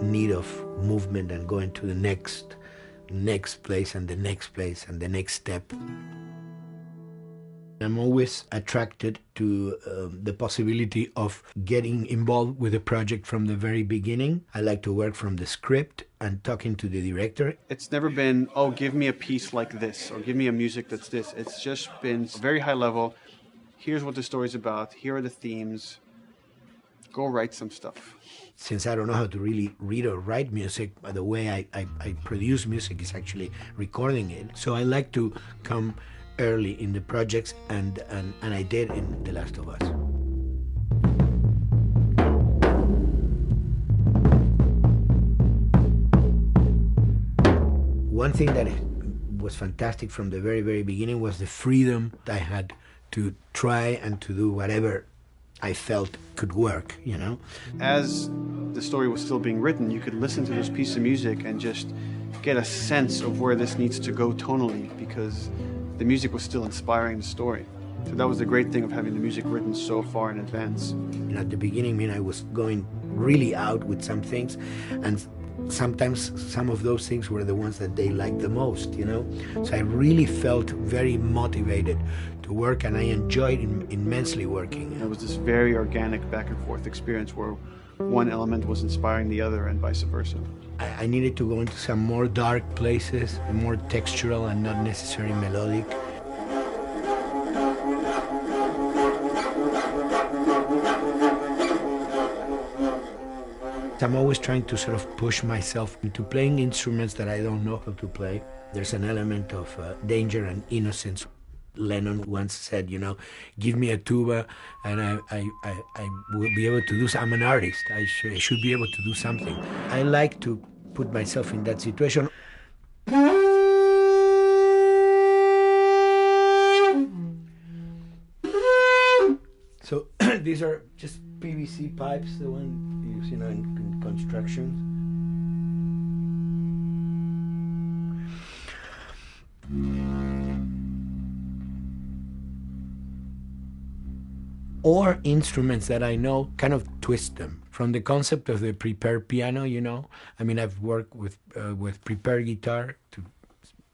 need of movement and going to the next place and the next place and the next step. I'm always attracted to the possibility of getting involved with a project from the very beginning. I like to work from the script and talking to the director. It's never been, oh, give me a piece like this or give me a music that's this. It's just been very high level. Here's what the story's about. Here are the themes. Go write some stuff. Since I don't know how to really read or write music, the way I produce music is actually recording it. So I like to come early in the projects, and I did in The Last of Us. One thing that was fantastic from the very, very beginning was the freedom I had to try and to do whatever I felt could work, you know? As the story was still being written, you could listen to this piece of music and just get a sense of where this needs to go tonally, because the music was still inspiring the story. So that was the great thing of having the music written so far in advance. And at the beginning, I was going really out with some things, and sometimes some of those things were the ones that they liked the most, you know? So I really felt very motivated to work, and I enjoyed immensely working. It was this very organic back and forth experience where one element was inspiring the other and vice versa. I needed to go into some more dark places, more textural and not necessarily melodic. I'm always trying to sort of push myself into playing instruments that I don't know how to play. There's an element of danger and innocence. Lennon once said, you know, give me a tuba and I will be able to do something. I'm an artist. I should be able to do something. I like to put myself in that situation. So these are just PVC pipes, the one you use, you know, in construction. or instruments that I know, kind of twist them. From the concept of the prepared piano, you know, I mean, I've worked with prepared guitar to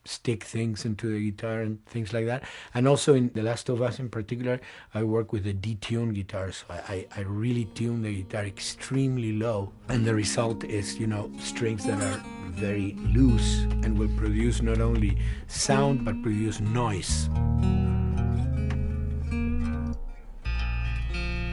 stick things into the guitar and things like that. And also in The Last of Us in particular, I work with the detuned guitar. So I really tune the guitar extremely low. And the result is, you know, strings that are very loose and will produce not only sound, but produce noise.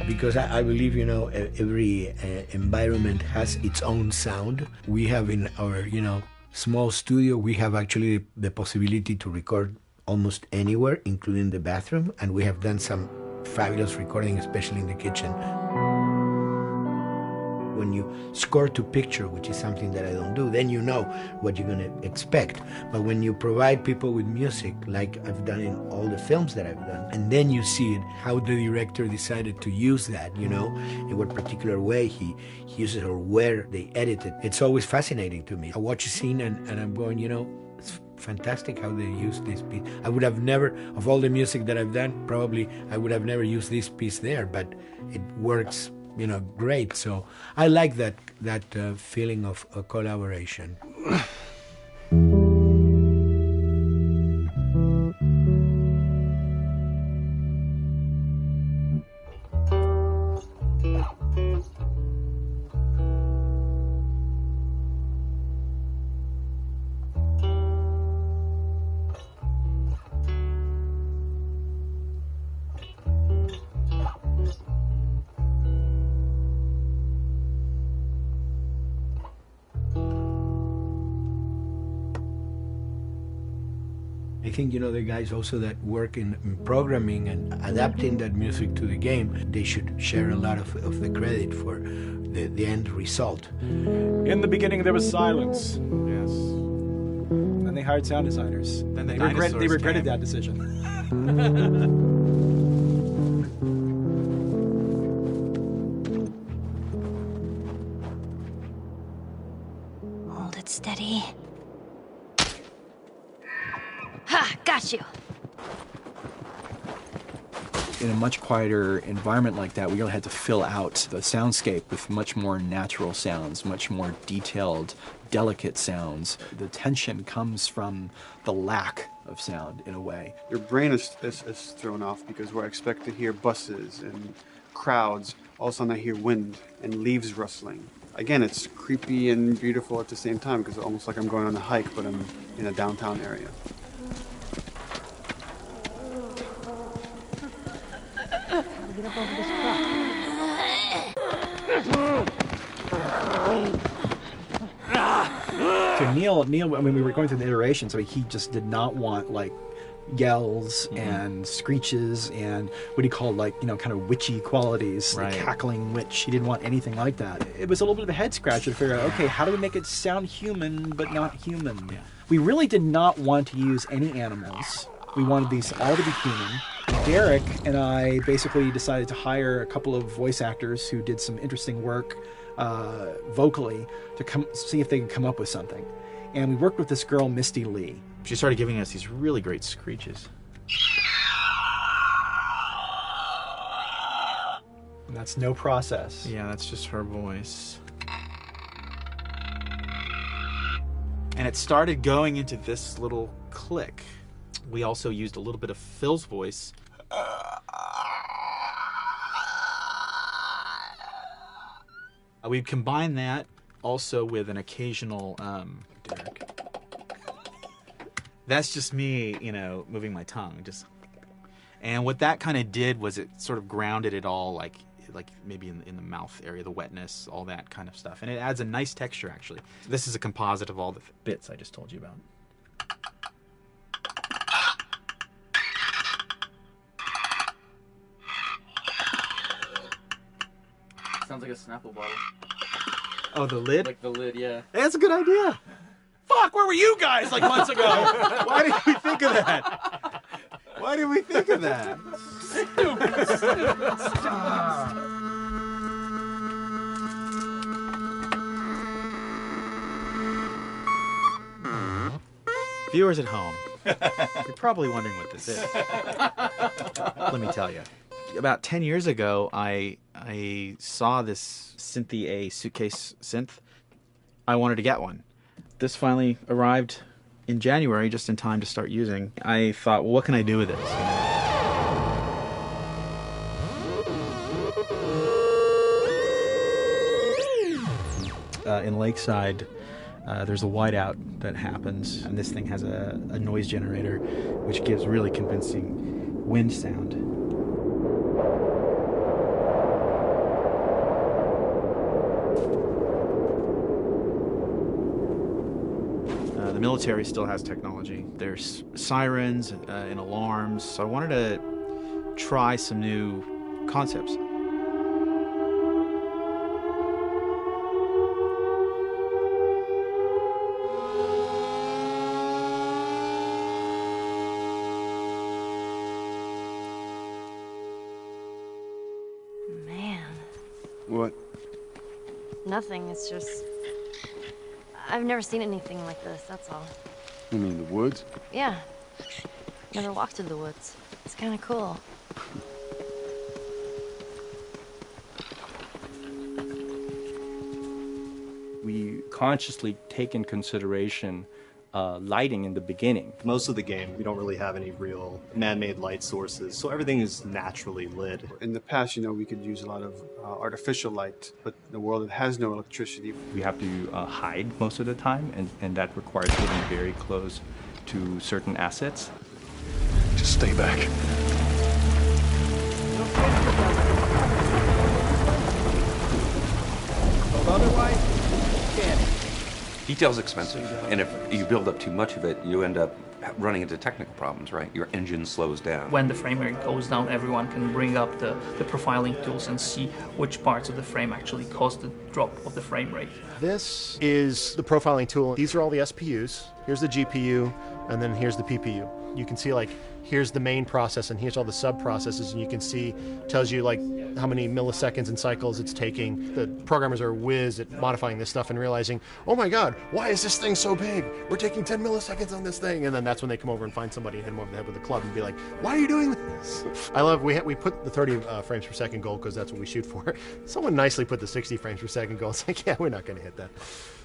Because I believe, you know, every environment has its own sound. We have in our, you know, small studio, we have actually the possibility to record almost anywhere, including the bathroom, and we have done some fabulous recording, especially in the kitchen. When you score to picture, which is something that I don't do, then you know what you're going to expect. But when you provide people with music, like I've done in all the films that I've done, and then you see it, how the director decided to use that, you know, in what particular way he uses it or where they edit it, it's always fascinating to me. I watch a scene and I'm going, you know, it's fantastic how they use this piece. I would have never, of all the music that I've done, probably I would have never used this piece there, but it works, you know, great. So I like that feeling of collaboration. I think, you know, the guys also that work in programming and adapting that music to the game, they should share a lot of the credit for the end result. In the beginning, there was silence. Yes. Then they hired sound designers. Then they regretted that decision. Hold it steady. Ha! Got you! In a much quieter environment like that, we really had to fill out the soundscape with much more natural sounds, much more detailed, delicate sounds. The tension comes from the lack of sound, in a way. Your brain is thrown off because where I expect to hear buses and crowds, all of a sudden I hear wind and leaves rustling. Again, it's creepy and beautiful at the same time because it's almost like I'm going on a hike, but I'm in a downtown area. Get up over this So Neil, I mean, we were going through the iterations, so he just did not want, like, yells and screeches and what he called, like, you know, kind of witchy qualities, Right. like cackling witch. He didn't want anything like that. It was a little bit of a head scratcher to figure out, okay, how do we make it sound human but not human? Yeah. We really did not want to use any animals. We wanted these all to be human. Derek and I basically decided to hire a couple of voice actors who did some interesting work vocally to see if they could come up with something. And we worked with this girl, Misty Lee. She started giving us these really great screeches. And that's no process. Yeah, that's just her voice. And it started going into this little click. We also used a little bit of Phil's voice. We'd combine that also with an occasional Derek. That's just me, you know, moving my tongue. And what that kind of did was it sort of grounded it all, like maybe in the mouth area, the wetness, all that kind of stuff. And it adds a nice texture, actually. So this is a composite of all the bits I just told you about. Sounds like a Snapple bottle. Oh, the lid? Like the lid, yeah. Hey, that's a good idea. Fuck, where were you guys like months ago? Why did we think of that? Why did we think of that? Viewers at home, you're probably wondering what this is. Let me tell you. About 10 years ago, I saw this Synthi A suitcase synth. I wanted to get one. This finally arrived in January, just in time to start using. I thought, well, what can I do with this? In Lakeside, there's a whiteout that happens, and this thing has a noise generator, which gives really convincing wind sound. The military still has technology. There's sirens and alarms, so I wanted to try some new concepts. Man, What? nothing. It's just... I've never seen anything like this, that's all. You mean the woods? Yeah. Never walked through the woods. It's kind of cool. We consciously take in consideration lighting in the beginning. Most of the game, we don't really have any real man-made light sources, so everything is naturally lit. In the past, we could use a lot of artificial light, but in a world that has no electricity. We have to hide most of the time, and that requires getting very close to certain assets. Just stay back. Otherwise, can't. Detail's expensive, and if you build up too much of it, you end up running into technical problems, right? Your engine slows down. When the frame rate goes down, everyone can bring up the profiling tools and see which parts of the frame actually cause the drop of the frame rate. This is the profiling tool. These are all the SPUs. Here's the GPU, and then here's the PPU. You can see, like, here's the main process, and here's all the sub-processes, and you can see, tells you, like, how many milliseconds and cycles it's taking. The programmers are whiz at modifying this stuff and realizing, oh my god, why is this thing so big? We're taking 10 milliseconds on this thing. And then that's when they come over and find somebody and hit them over the head with a club and be like, why are you doing this? I love, we put the 30 frames per second goal because that's what we shoot for. Someone nicely put the 60 frames per second goal. It's like, yeah, we're not going to hit that.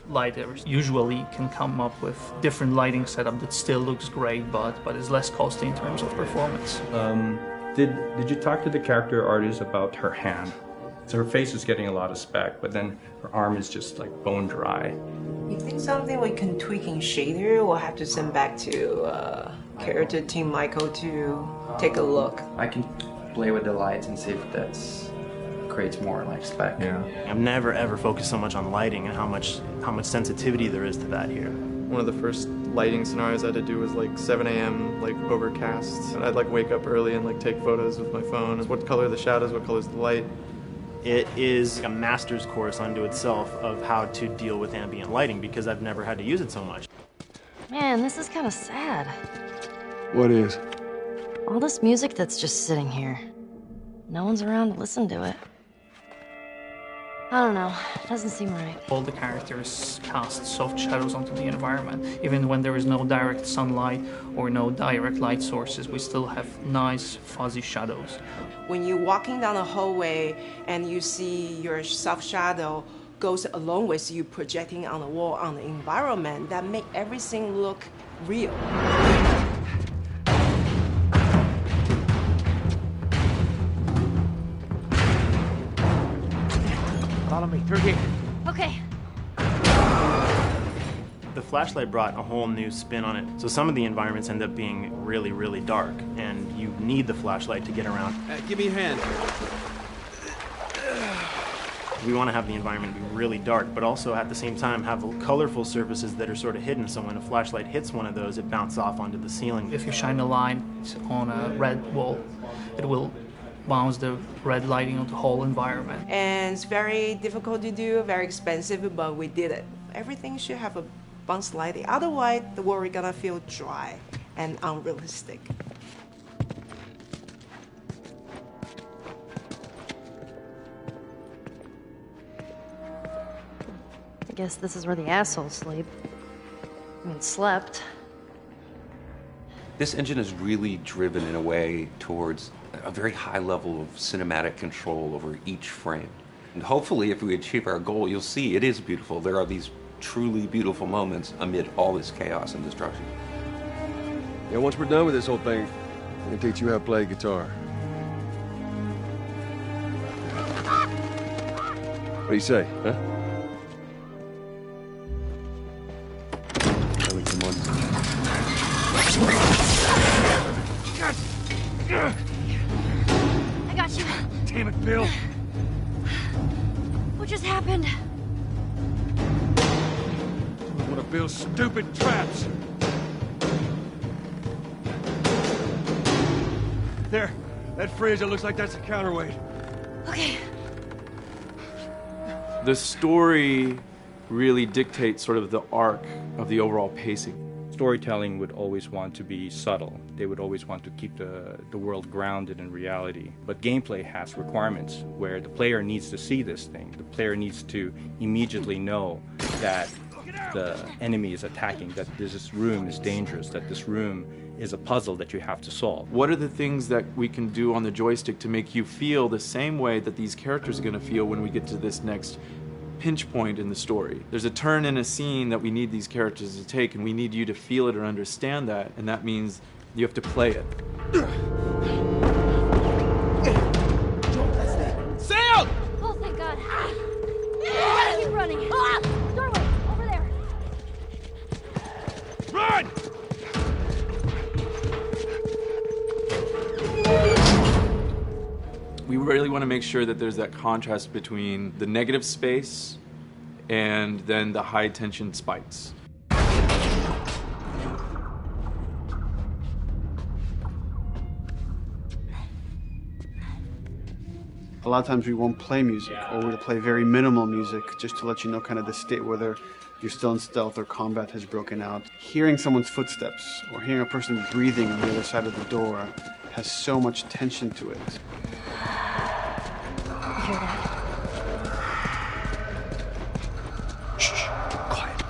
Lighters usually can come up with different lighting setup that still looks great, but is less costly in terms of performance. Did you talk to the character artist about her hand? So her face is getting a lot of spec, but then her arm is just like bone dry. You think something we can tweak in shader? We'll have to send back to character team Michael to take a look. I can play with the lights and see if that's creates more like spec. Yeah. I've never ever focused so much on lighting and how much sensitivity there is to that here. One of the first lighting scenarios I had to do was like 7 a.m. like overcast, and I'd like wake up early and like take photos with my phone. What color are the shadows? What color is the light? It is a master's course unto itself of how to deal with ambient lighting because I've never had to use it so much. Man, this is kind of sad. What is? All this music that's just sitting here. No one's around to listen to it. I don't know. It doesn't seem right. All the characters cast soft shadows onto the environment. Even when there is no direct sunlight or no direct light sources, we still have nice fuzzy shadows. When you're walking down the hallway and you see your soft shadow goes along with you projecting on the wall on the environment, that make everything look real. Follow me through here. Okay. The flashlight brought a whole new spin on it. So some of the environments end up being really, really dark, and you need the flashlight to get around. Give me your hand. We want to have the environment be really dark, but also at the same time have colorful surfaces that are sort of hidden, so when a flashlight hits one of those, it bounces off onto the ceiling. If you shine a light on a red wall, it will bounce the red lighting of the whole environment. And it's very difficult to do, very expensive, but we did it. Everything should have a bounce lighting. Otherwise, the world is gonna feel dry and unrealistic. I guess this is where the assholes sleep. I mean, slept. This engine is really driven in a way towards a very high level of cinematic control over each frame. And hopefully, if we achieve our goal, you'll see it is beautiful. There are these truly beautiful moments amid all this chaos and destruction. Yeah, once we're done with this whole thing, I'm gonna teach you how to play guitar. What do you say, huh? Ellie, come on. I got you. Damn it, Bill. What just happened? One of Bill's stupid traps. There, that fridge, it looks like that's a counterweight. Okay. The story really dictates sort of the arc of the overall pacing. Storytelling would always want to be subtle. They would always want to keep the world grounded in reality. But gameplay has requirements where the player needs to see this thing. The player needs to immediately know that the enemy is attacking, that this room is dangerous, that this room is a puzzle that you have to solve. What are the things that we can do on the joystick to make you feel the same way that these characters are going to feel when we get to this next pinch point in the story? There's a turn in a scene that we need these characters to take, and we need you to feel it or understand that, and that means you have to play it. Sail! Oh, thank God. Gotta keep running. Doorway, over there. Run! We really want to make sure that there's that contrast between the negative space and then the high tension spikes. A lot of times we won't play music, or we'll play very minimal music just to let you know kind of the state, whether you're still in stealth or combat has broken out. Hearing someone's footsteps or hearing a person breathing on the other side of the door has so much tension to it. You hear that? Shh, quiet.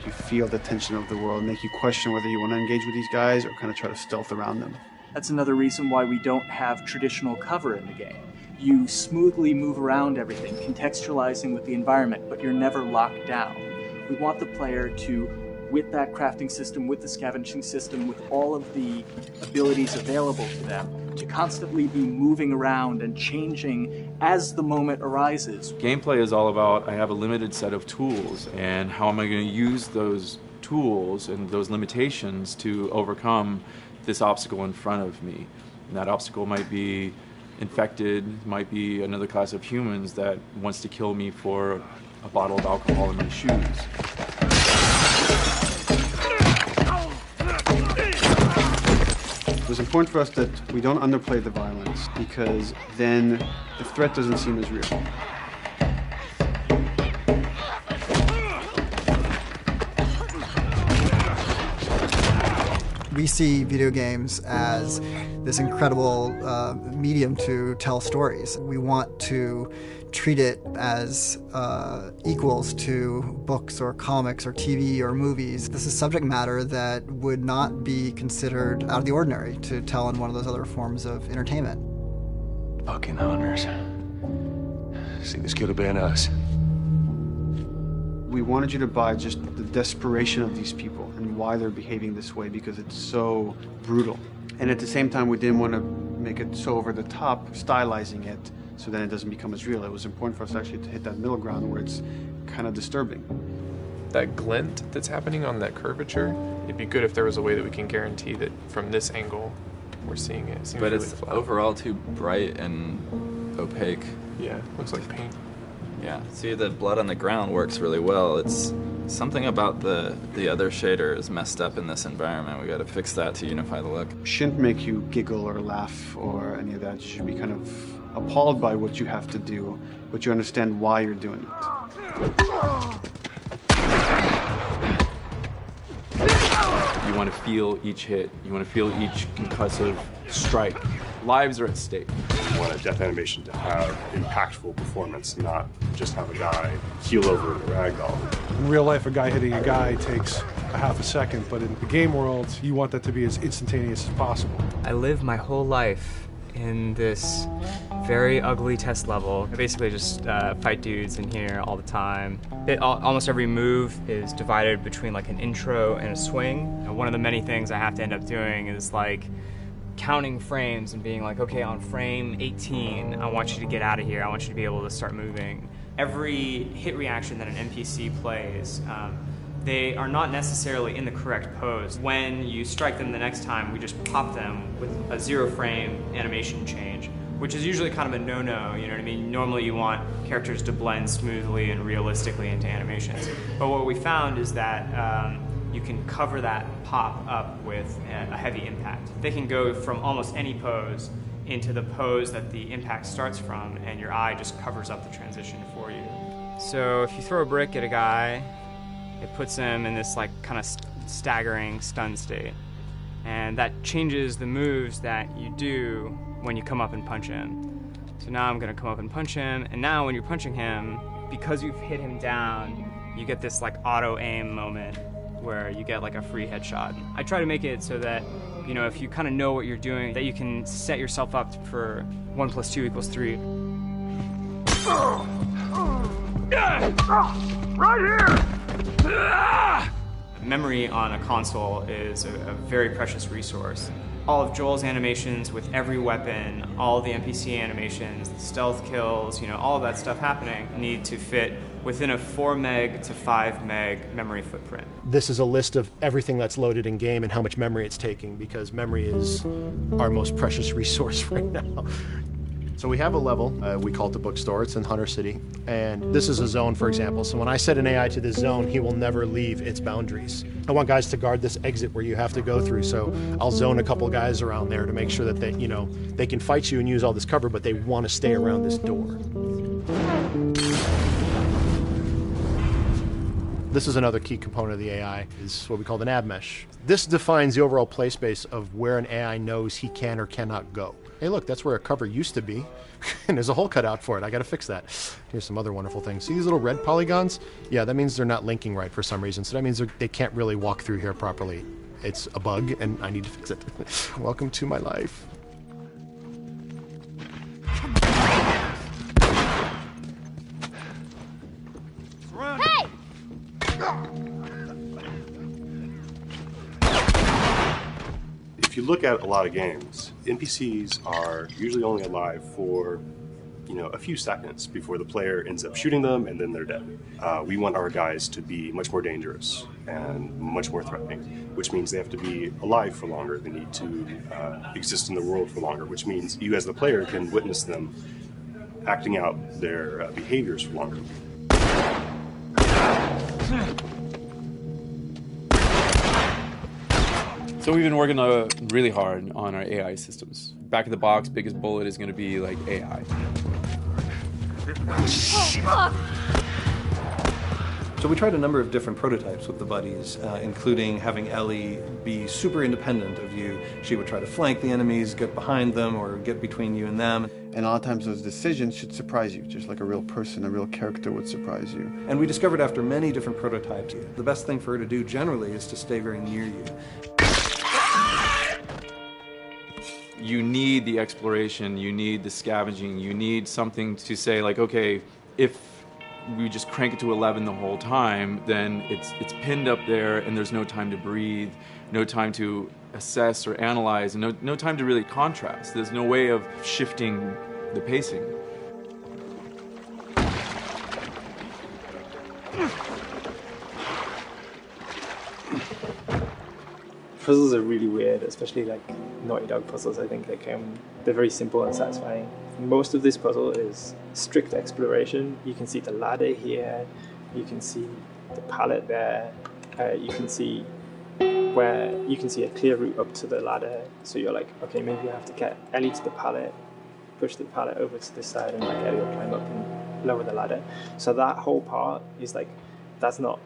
You feel the tension of the world, make you question whether you want to engage with these guys or kind of try to stealth around them. That's another reason why we don't have traditional cover in the game. You smoothly move around everything, contextualizing with the environment, but you're never locked down. We want the player to, with that crafting system, with the scavenging system, with all of the abilities available to them, to constantly be moving around and changing as the moment arises. Gameplay is all about, I have a limited set of tools, and how am I going to use those tools and those limitations to overcome this obstacle in front of me. And that obstacle might be infected, might be another class of humans that wants to kill me for a bottle of alcohol in my shoes. It was important for us that we don't underplay the violence, because then the threat doesn't seem as real. We see video games as this incredible medium to tell stories. We want to treat it as equals to books or comics or TV or movies. This is subject matter that would not be considered out of the ordinary to tell in one of those other forms of entertainment. Fucking hunters. See, this could have been us. We wanted you to buy just the desperation of these people and why they're behaving this way, because it's so brutal. And at the same time, we didn't want to make it so over the top, stylizing it, so then it doesn't become as real. It was important for us actually to hit that middle ground where it's kind of disturbing. That glint that's happening on that curvature, it'd be good if there was a way that we can guarantee that from this angle, we're seeing it. It seems but really it's flat. Overall too bright and opaque. Yeah, looks like paint. Yeah, see, the blood on the ground works really well. It's something about the other shader is messed up in this environment. We got to fix that to unify the look. Shouldn't make you giggle or laugh or any of that. You should be kind of appalled by what you have to do, but you understand why you're doing it. You want to feel each hit. You want to feel each concussive strike. Lives are at stake. You want a death animation to have impactful performance, not just have a guy keel over in a ragdoll. In real life, a guy hitting a guy takes a half a second, but in the game world, you want that to be as instantaneous as possible. I lived my whole life in this very ugly test level. I basically just fight dudes in here all the time. Almost every move is divided between like an intro and a swing. And one of the many things I have to end up doing is like counting frames and being like, okay, on frame 18, I want you to get out of here. I want you to be able to start moving. Every hit reaction that an NPC plays, they are not necessarily in the correct pose. When you strike them the next time, we just pop them with a 0 frame animation change, which is usually kind of a no-no, you know what I mean? Normally you want characters to blend smoothly and realistically into animations. But what we found is that you can cover that pop up with a heavy impact. They can go from almost any pose into the pose that the impact starts from, and your eye just covers up the transition for you. So if you throw a brick at a guy, it puts him in this like kind of staggering stun state. And that changes the moves that you do when you come up and punch him. So now I'm gonna come up and punch him, and now when you're punching him, because you've hit him down, you get this like auto aim moment where you get like a free headshot. I try to make it so that, you know, if you kind of know what you're doing, that you can set yourself up for 1 + 2 = 3. Right here! Memory on a console is a very precious resource. All of Joel's animations with every weapon, all of the NPC animations, the stealth kills, you know, all of that stuff happening need to fit within a 4 meg to 5 meg memory footprint. This is a list of everything that's loaded in game and how much memory it's taking, because memory is our most precious resource right now. So we have a level, we call it the bookstore, it's in Hunter City, and this is a zone, for example. So when I set an AI to this zone, he will never leave its boundaries. I want guys to guard this exit where you have to go through, so I'll zone a couple guys around there to make sure that they, you know, they can fight you and use all this cover, but they want to stay around this door. This is another key component of the AI, is what we call the nav mesh. This defines the overall play space of where an AI knows he can or cannot go. Hey look, that's where a cover used to be, and there's a hole cut out for it. I gotta fix that. Here's some other wonderful things. See these little red polygons? Yeah, that means they're not linking right for some reason, so that means they can't really walk through here properly. It's a bug, and I need to fix it. Welcome to my life. Hey! If you look at a lot of games, NPCs are usually only alive for, you know, a few seconds before the player ends up shooting them and then they're dead. We want our guys to be much more dangerous and much more threatening, which means they have to be alive for longer. They need to exist in the world for longer, which means you as the player can witness them acting out their behaviors for longer. So we've been working really hard on our AI systems. Back of the box, biggest bullet is going to be like AI. So we tried a number of different prototypes with the buddies, including having Ellie be super independent of you. She would try to flank the enemies, get behind them, or get between you and them. And a lot of times those decisions should surprise you, just like a real person, a real character would surprise you. And we discovered after many different prototypes, the best thing for her to do generally is to stay very near you. You need the exploration, you need the scavenging, you need something to say like, okay, if we just crank it to 11 the whole time, then it's pinned up there and there's no time to breathe, no time to assess or analyze, and no time to really contrast. There's no way of shifting the pacing. Puzzles are really weird, especially like Naughty Dog puzzles. I think they're very simple and satisfying. Most of this puzzle is strict exploration. You can see the ladder here, you can see the pallet there, you can see a clear route up to the ladder. So you're like, okay, maybe I have to get Ellie to the pallet, push the pallet over to this side, and like Ellie will climb up and lower the ladder. So that whole part is like, that's not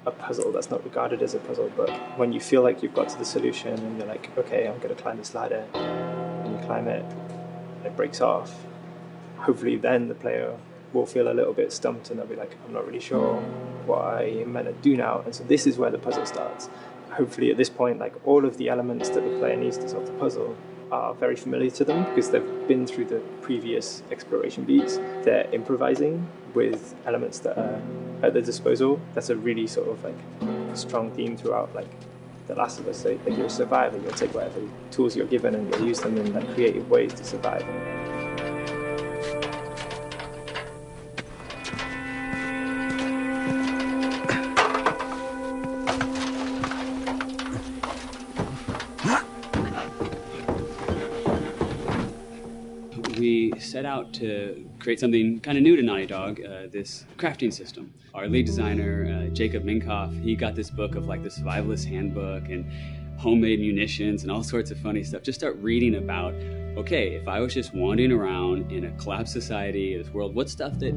a puzzle, that's not regarded as a puzzle, but when you feel like you've got to the solution and you're like, okay, I'm going to climb this ladder, and you climb it, and it breaks off, hopefully then the player will feel a little bit stumped and they'll be like, I'm not really sure what I meant to do now. And so this is where the puzzle starts. Hopefully at this point, like all of the elements that the player needs to solve the puzzle are very familiar to them because they've been through the previous exploration beats. They're improvising with elements that are at their disposal. That's a really sort of like strong theme throughout like The Last of Us. So, like you're a survivor, you'll take whatever tools you're given and you'll use them in like creative ways to survive. We set out to create something kind of new to Naughty Dog, this crafting system. Our lead designer, Jacob Minkoff, he got this book of like the survivalist handbook and homemade munitions and all sorts of funny stuff. Just start reading about, okay, if I was just wandering around in a collapsed society, this world, what stuff that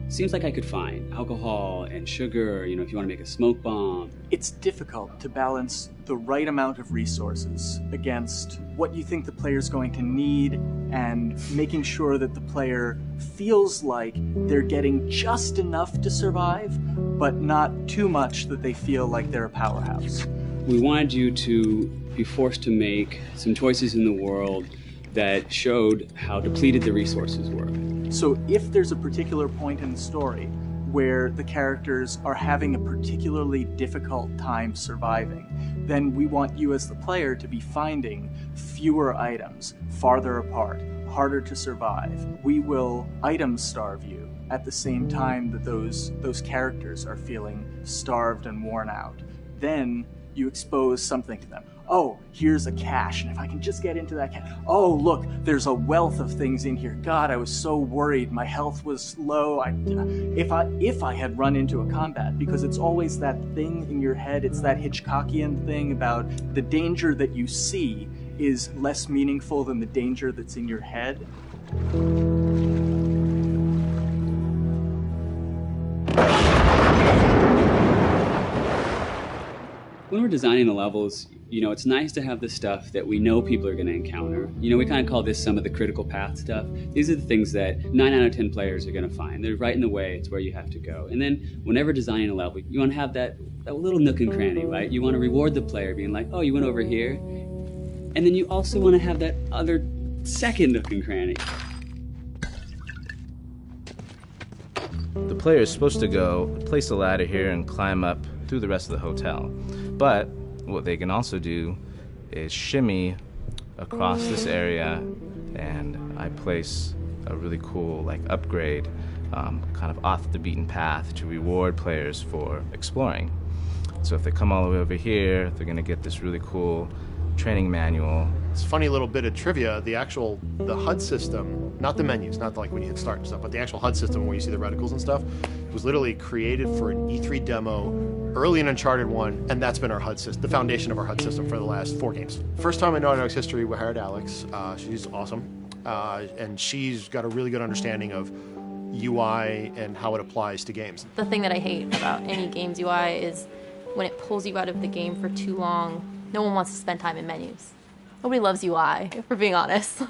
seems like I could find? Alcohol and sugar, you know, if you want to make a smoke bomb. It's difficult to balance the right amount of resources against what you think the player's going to need and making sure that the player feels like they're getting just enough to survive, but not too much that they feel like they're a powerhouse. We wanted you to be forced to make some choices in the world that showed how depleted the resources were. So if there's a particular point in the story where the characters are having a particularly difficult time surviving, then we want you as the player to be finding fewer items, farther apart, harder to survive. We will item starve you at the same time that those characters are feeling starved and worn out. Then you expose something to them. Oh, here's a cache, and if I can just get into that cache. Oh, look, there's a wealth of things in here. God, I was so worried. My health was low. If I had run into a combat, because it's always that thing in your head, it's that Hitchcockian thing about the danger that you see is less meaningful than the danger that's in your head. When we're designing the levels, you know, it's nice to have the stuff that we know people are going to encounter. You know, we kind of call this some of the critical path stuff. These are the things that 9 out of 10 players are going to find. They're right in the way. It's where you have to go. And then whenever designing a level, you want to have that little nook and cranny, right? You want to reward the player being like, oh, you went over here. And then you also want to have that other second nook and cranny. The player is supposed to go place a ladder here and climb up through the rest of the hotel. But what they can also do is shimmy across this area, and I place a really cool like upgrade kind of off the beaten path to reward players for exploring. So if they come all the way over here, they're going to get this really cool training manual. It's a funny little bit of trivia. The HUD system, not the menus, not like when you hit start and stuff, but the actual HUD system where you see the reticles and stuff, was literally created for an E3 demo early in Uncharted 1, and that's been our HUD system, the foundation of our HUD system for the last 4 games. First time in Naughty Dog's history, we hired Alex. She's awesome, and she's got a really good understanding of UI and how it applies to games. The thing that I hate about any game's UI is when it pulls you out of the game for too long. No one wants to spend time in menus. Nobody loves UI, if we're being honest.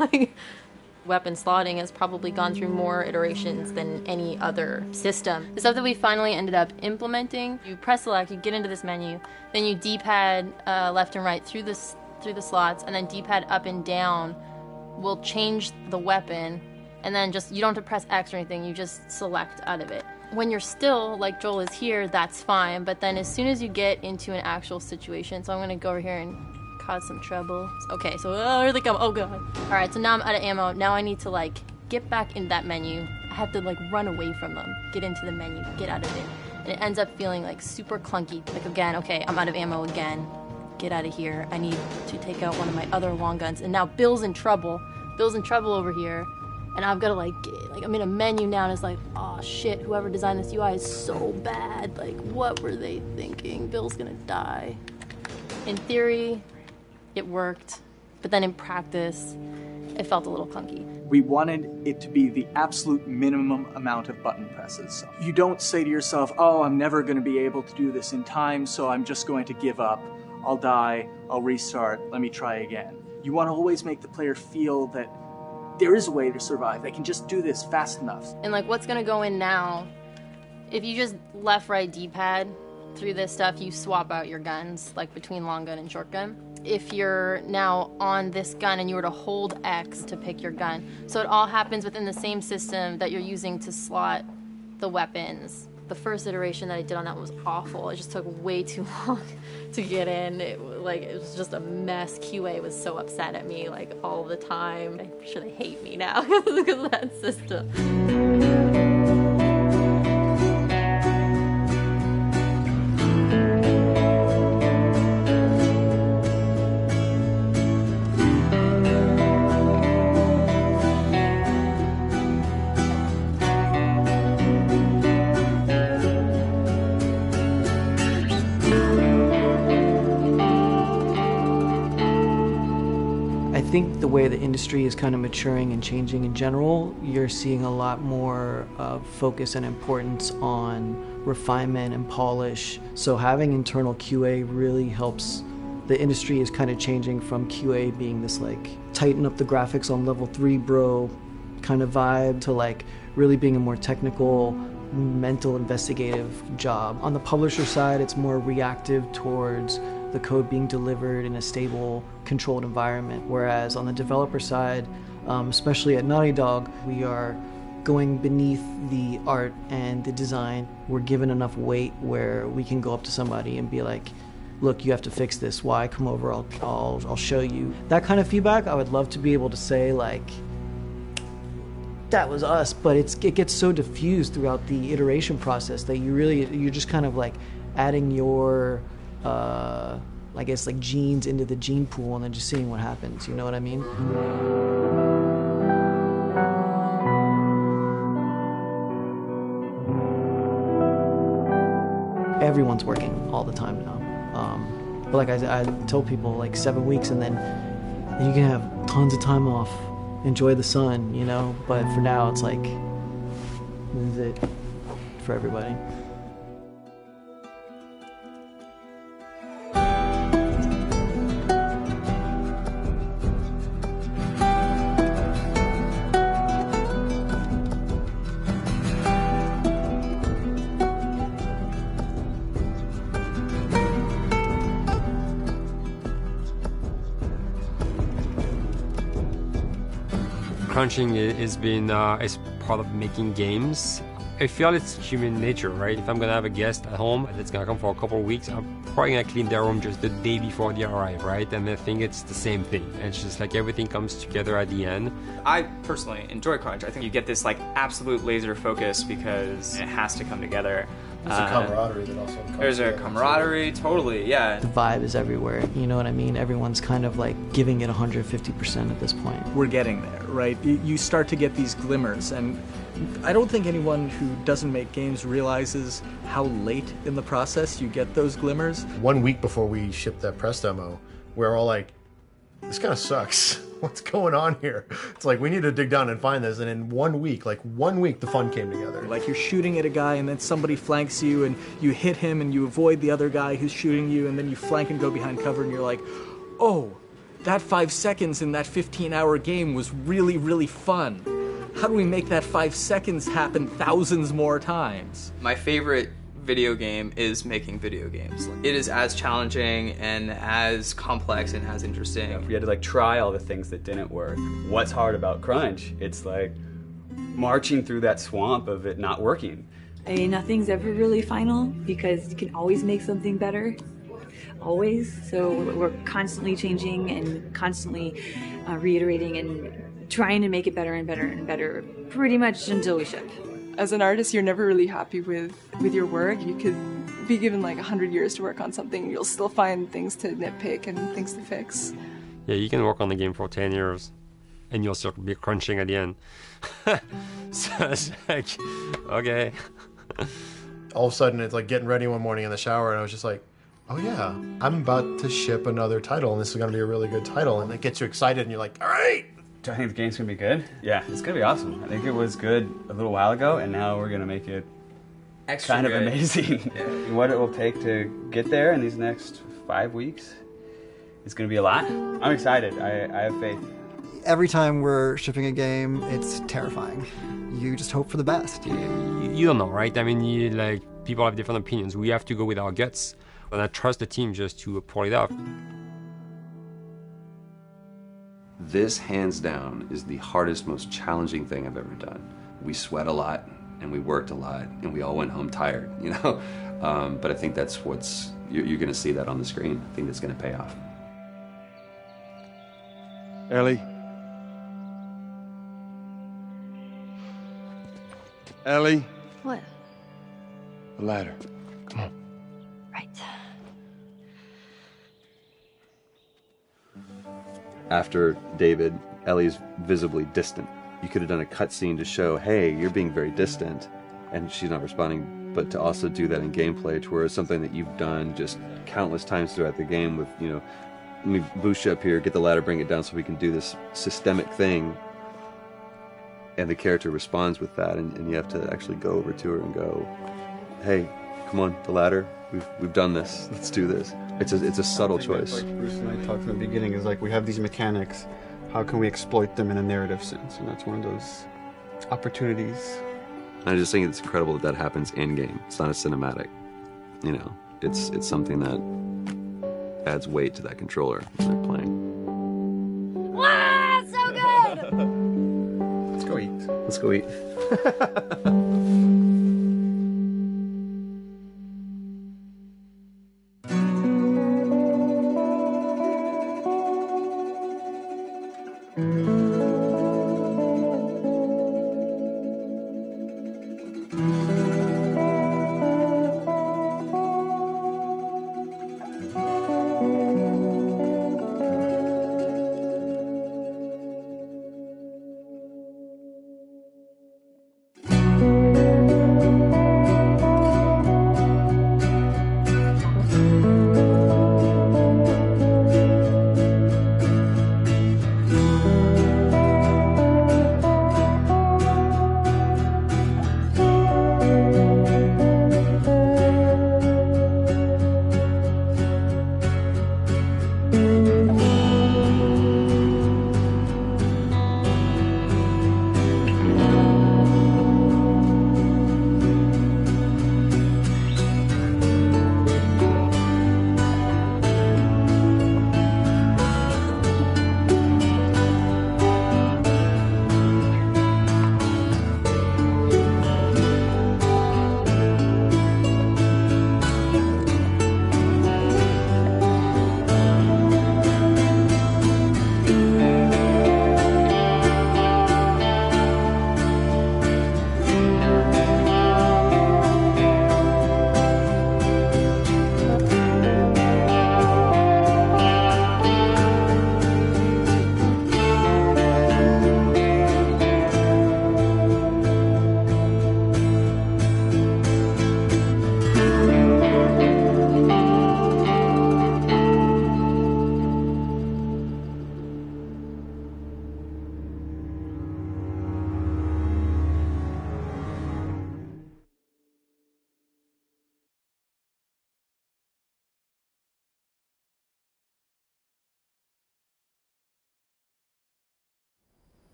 Weapon slotting has probably gone through more iterations than any other system. The stuff that we finally ended up implementing, you press select, you get into this menu, then you D-pad left and right through the slots, and then D-pad up and down will change the weapon, and then you don't have to press X or anything, you just select out of it. When you're still, like Joel is here, that's fine, but then as soon as you get into an actual situation, so I'm gonna go over here and cause some trouble. Okay, so here they come. Oh god. Alright, so now I'm out of ammo. Now I need to like get back in that menu. I have to like run away from them, get into the menu, get out of it. And it ends up feeling like super clunky. Like again, okay, I'm out of ammo again. Get out of here. I need to take out one of my other long guns. And now Bill's in trouble. Bill's in trouble over here. And I've got to like I'm in a menu now and it's like, oh shit, whoever designed this UI is so bad. Like, what were they thinking? Bill's gonna die. In theory, it worked, but then in practice, it felt a little clunky. We wanted it to be the absolute minimum amount of button presses. You don't say to yourself, oh, I'm never going to be able to do this in time, so I'm just going to give up. I'll die, I'll restart, let me try again. You want to always make the player feel that there is a way to survive. They can just do this fast enough. And like what's gonna go in now If you just left-right D-pad through this stuff, you swap out your guns, like between long gun and short gun. If you're now on this gun and you were to hold X to pick your gun, so it all happens within the same system that you're using to slot the weapons. The first iteration that I did on that was awful. It just took way too long to get in. It was just a mess. QA was so upset at me like all the time. I'm sure they hate me now because of that system. I think the way the industry is kind of maturing and changing in general, you're seeing a lot more focus and importance on refinement and polish. So having internal QA really helps. The industry is kind of changing from QA being this like tighten up the graphics on level 3 bro kind of vibe to like really being a more technical, mental investigative job. On the publisher side, it's more reactive towards the code being delivered in a stable, controlled environment. Whereas on the developer side, especially at Naughty Dog, we are going beneath the art and the design. We're given enough weight where we can go up to somebody and be like, look, you have to fix this. Why? Come over, I'll show you. That kind of feedback, I would love to be able to say like, that was us, but it gets so diffused throughout the iteration process that you're just kind of like adding your I guess like genes into the gene pool and then just seeing what happens, you know what I mean? Everyone's working all the time now. But like I tell people, like 7 weeks and then you can have tons of time off, enjoy the sun, you know? But for now it's like, this is it for everybody. Crunching is part of making games. I feel it's human nature, right? If I'm gonna have a guest at home that's gonna come for a couple of weeks, I'm probably gonna clean their room just the day before they arrive, right? And I think it's the same thing. It's just like everything comes together at the end. I personally enjoy crunch. I think you get this like absolute laser focus because it has to come together. There's a camaraderie that also comes There's a together, camaraderie, totally, yeah. The vibe is everywhere, you know what I mean? Everyone's kind of like giving it 150% at this point. We're getting there, right? You start to get these glimmers, and I don't think anyone who doesn't make games realizes how late in the process you get those glimmers. 1 week before we shipped that press demo, we're all like, this kind of sucks. What's going on here? It's like, we need to dig down and find this. And in 1 week, the fun came together. Like you're shooting at a guy and then somebody flanks you and you hit him and you avoid the other guy who's shooting you and then you flank and go behind cover and you're like, oh, that 5 seconds in that 15-hour game was really, really fun. How do we make that 5 seconds happen thousands more times? My favorite video game is making video games. It is as challenging and as complex and as interesting. If we had to like try all the things that didn't work, what's hard about crunch? It's like marching through that swamp of it not working. I mean, nothing's ever really final because you can always make something better. Always. So we're constantly changing and constantly reiterating and trying to make it better and better and better pretty much until we ship. As an artist, you're never really happy with your work. You could be given like 100 years to work on something, you'll still find things to nitpick and things to fix. Yeah, you can work on the game for 10 years and you'll still be crunching at the end. So it's like, okay. All of a sudden, it's like getting ready one morning in the shower, and I was just like, oh yeah, I'm about to ship another title, and this is going to be a really good title, and it gets you excited, and you're like, all right. Do I think the game's going to be good? Yeah, it's going to be awesome. I think it was good a little while ago, and now we're going to make it extra kind good. of amazing. Yeah. What it will take to get there in these next 5 weeks is going to be a lot. I'm excited. I have faith. Every time we're shipping a game, it's terrifying. You just hope for the best. You don't know, right? I mean, people have different opinions. We have to go with our guts, and I trust the team just to pull it off. This, hands down, is the hardest, most challenging thing I've ever done. We sweat a lot, and we worked a lot, and we all went home tired, you know? But I think that's you're gonna see that on the screen. I think that's gonna pay off. Ellie. Ellie. What? The ladder. Come on. Right. After David, Ellie's visibly distant. You could have done a cutscene to show, hey, you're being very distant, and she's not responding, but to also do that in gameplay, to where it's something that you've done just countless times throughout the game with, you know, let me boost you up here, get the ladder, bring it down so we can do this systemic thing, and the character responds with that, and you have to actually go over to her and go, hey, come on, the ladder, we've done this, let's do this. It's a subtle choice. Like Bruce and I talked in the beginning, is like we have these mechanics, how can we exploit them in a narrative sense? And that's one of those opportunities. I just think it's incredible that happens in-game. It's not a cinematic, you know, it's something that adds weight to that controller when they're playing. Wow, so good! Let's go eat. Let's go eat.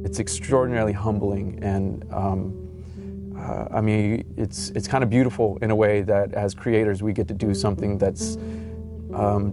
It's extraordinarily humbling, and I mean, it's kind of beautiful in a way that as creators we get to do something that's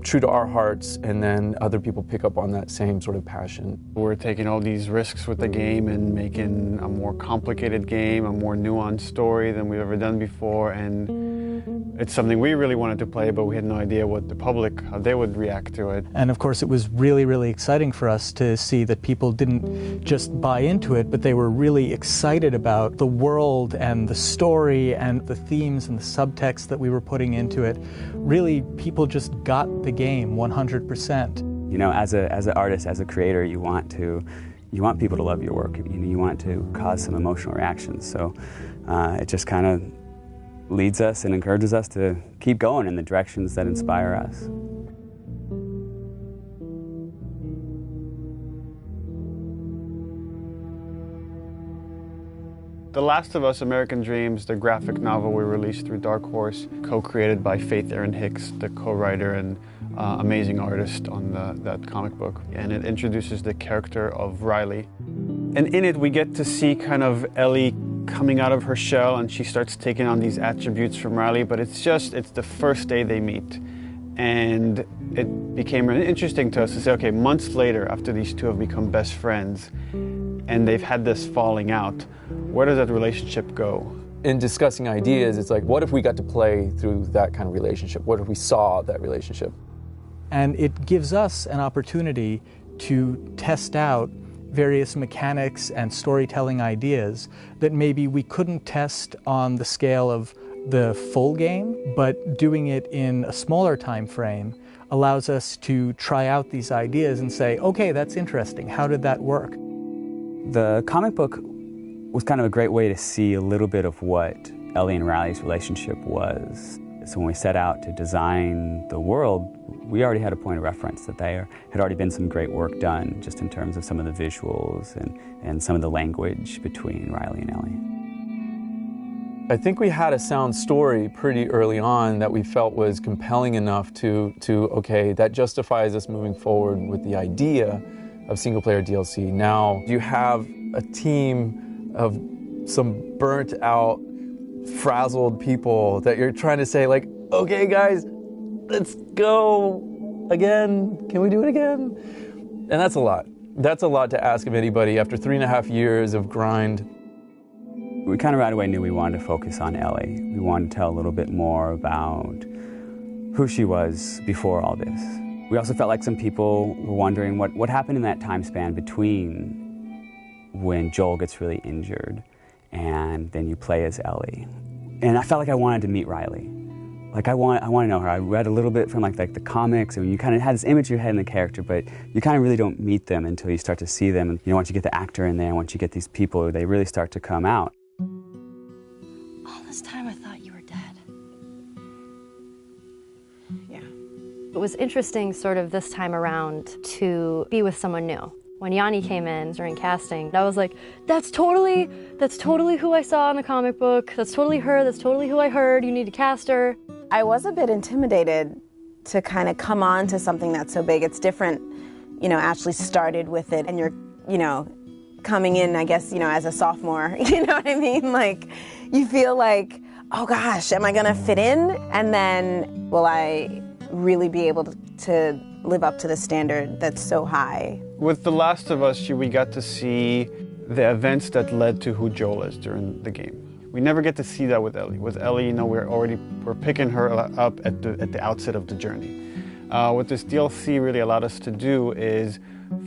true to our hearts, and then other people pick up on that same sort of passion. We're taking all these risks with the game and making a more complicated game, a more nuanced story than we've ever done before, and It's something we really wanted to play, but we had no idea what the public, how they would react to it. And of course, it was really, really exciting for us to see that people didn't just buy into it, but they were really excited about the world and the story and the themes and the subtext that we were putting into it. Really, people just got the game 100%. You know, as an artist, as a creator, you want people to love your work. You want it to cause some emotional reactions. So it just kind of leads us and encourages us to keep going in the directions that inspire us. The Last of Us American Dreams, the graphic novel we released through Dark Horse, co-created by Faith Erin Hicks, the co-writer and amazing artist on that comic book. And it introduces the character of Riley. And in it we get to see kind of Ellie coming out of her shell, and she starts taking on these attributes from Riley, but it's the first day they meet. And it became really interesting to us to say, okay, months later, after these two have become best friends, and they've had this falling out, where does that relationship go? In discussing ideas, it's like, what if we got to play through that kind of relationship? What if we saw that relationship? And it gives us an opportunity to test out various mechanics and storytelling ideas that maybe we couldn't test on the scale of the full game, but doing it in a smaller time frame allows us to try out these ideas and say, okay, that's interesting. How did that work? The comic book was kind of a great way to see a little bit of what Ellie and Riley's relationship was. So when we set out to design the world, we already had a point of reference that there had already been some great work done just in terms of some of the visuals and some of the language between Riley and Ellie. I think we had a sound story pretty early on that we felt was compelling enough to okay, that justifies us moving forward with the idea of single-player DLC. Now you have a team of some burnt-out, frazzled people that you're trying to say, like, okay, guys, let's go again. Can we do it again? And that's a lot. That's a lot to ask of anybody after 3.5 years of grind. We kind of right away knew we wanted to focus on Ellie. We wanted to tell a little bit more about who she was before all this. We also felt like some people were wondering what happened in that time span between when Joel gets really injured and then you play as Ellie. And I felt like I wanted to meet Riley. Like I want to know her. I read a little bit from like the comics, and you kind of had this image in your head in the character, but you kind of really don't meet them until you start to see them. And once you get the actor in there, once you get these people, they really start to come out. All this time I thought you were dead. Yeah. It was interesting sort of this time around to be with someone new. When Yanni came in during casting, I was like, that's totally who I saw in the comic book. That's totally her. That's totally who I heard. You need to cast her. I was a bit intimidated to kind of come on to something that's so big. It's different, Ashley started with it and you're, coming in, I guess, as a sophomore, you know what I mean? Like, you feel like, oh gosh, am I gonna fit in? And then, will I really be able to live up to the standard that's so high? With The Last of Us, we got to see the events that led to who Joel is during the game. We never get to see that with Ellie. With Ellie, we're picking her up at the outset of the journey. What this DLC really allowed us to do is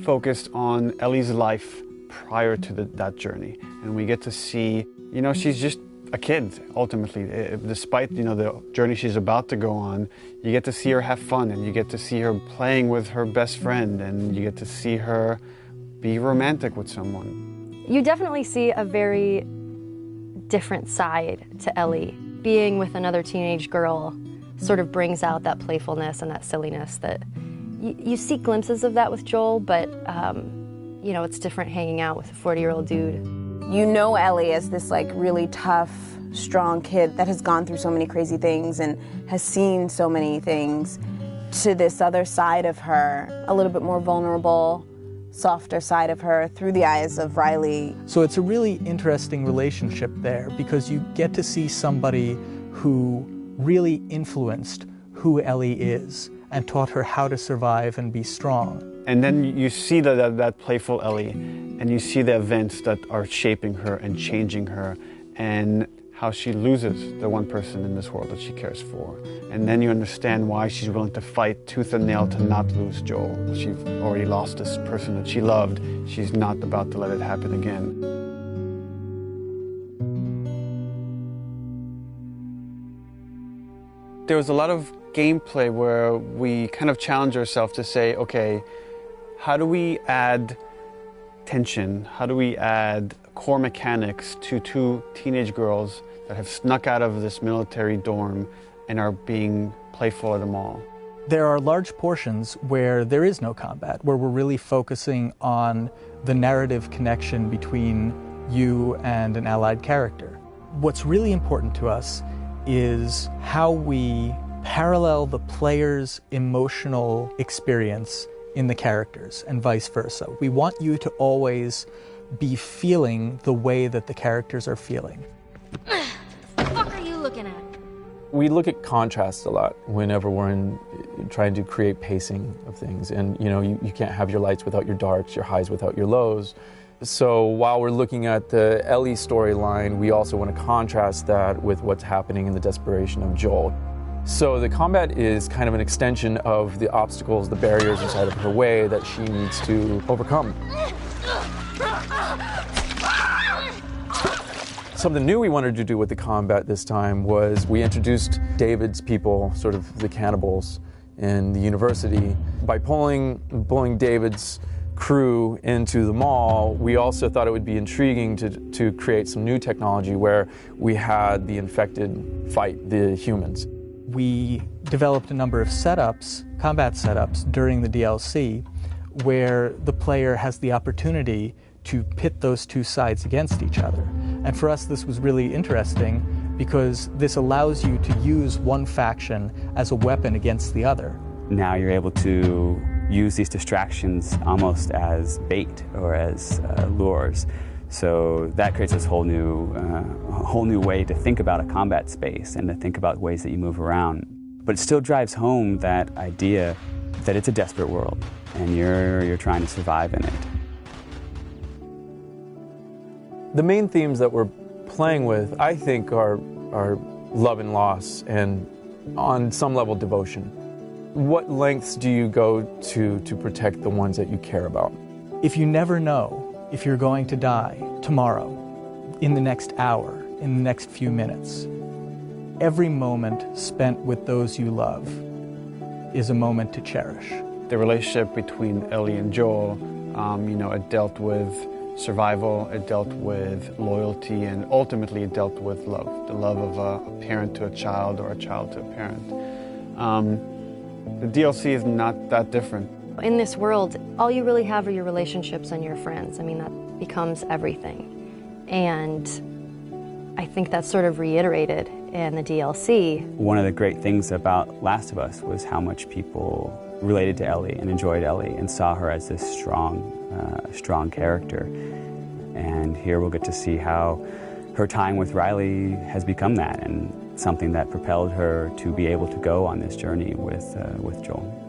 focus on Ellie's life prior to that journey, and we get to see, she's just a kid ultimately. Despite the journey she's about to go on, you get to see her have fun, and you get to see her playing with her best friend, and you get to see her be romantic with someone. You definitely see a very different side to Ellie. Being with another teenage girl sort of brings out that playfulness and that silliness that you see glimpses of that with Joel, but it's different hanging out with a 40-year-old dude. You know Ellie as this really tough, strong kid that has gone through so many crazy things and has seen so many things, to this other side of her, a little bit more vulnerable, softer side of her through the eyes of Riley. So it's a really interesting relationship there because you get to see somebody who really influenced who Ellie is and taught her how to survive and be strong. And then you see that playful Ellie, and you see the events that are shaping her and changing her, and how she loses the one person in this world that she cares for. And then you understand why she's willing to fight tooth and nail to not lose Joel. She's already lost this person that she loved. She's not about to let it happen again. There was a lot of gameplay where we kind of challenge ourselves to say, okay, how do we add tension? How do we add core mechanics to two teenage girls that have snuck out of this military dorm and are being playful at the mall? There are large portions where there is no combat, where we're really focusing on the narrative connection between you and an allied character. What's really important to us is how we parallel the player's emotional experience in the characters and vice versa. We want you to always be feeling the way that the characters are feeling. What the fuck are you looking at? We look at contrast a lot whenever we're trying to create pacing of things. And you can't have your lights without your darks, your highs without your lows. So while we're looking at the Ellie storyline, we also want to contrast that with what's happening in the desperation of Joel. So the combat is kind of an extension of the obstacles, the barriers inside of her way that she needs to overcome. Something new we wanted to do with the combat this time was we introduced David's people, sort of the cannibals in the university. By pulling David's crew into the mall, we also thought it would be intriguing to create some new technology where we had the infected fight the humans. We developed a number of setups, combat setups, during the DLC where the player has the opportunity to pit those two sides against each other. And for us, this was really interesting because this allows you to use one faction as a weapon against the other. Now you're able to use these distractions almost as bait or as lures. So that creates this whole new way to think about a combat space and to think about ways that you move around. But it still drives home that idea that it's a desperate world and you're trying to survive in it. The main themes that we're playing with, I think, are love and loss and, on some level, devotion. What lengths do you go to protect the ones that you care about? If you never know if you're going to die tomorrow, in the next hour, in the next few minutes, every moment spent with those you love is a moment to cherish. The relationship between Ellie and Joel, it dealt with survival, it dealt with loyalty, and ultimately it dealt with love. The love of a parent to a child or a child to a parent. The DLC is not that different. In this world, all you really have are your relationships and your friends. I mean, that becomes everything. And I think that's sort of reiterated in the DLC. One of the great things about Last of Us was how much people related to Ellie and enjoyed Ellie and saw her as this strong character. And here we'll get to see how her time with Riley has become that and something that propelled her to be able to go on this journey with Joel.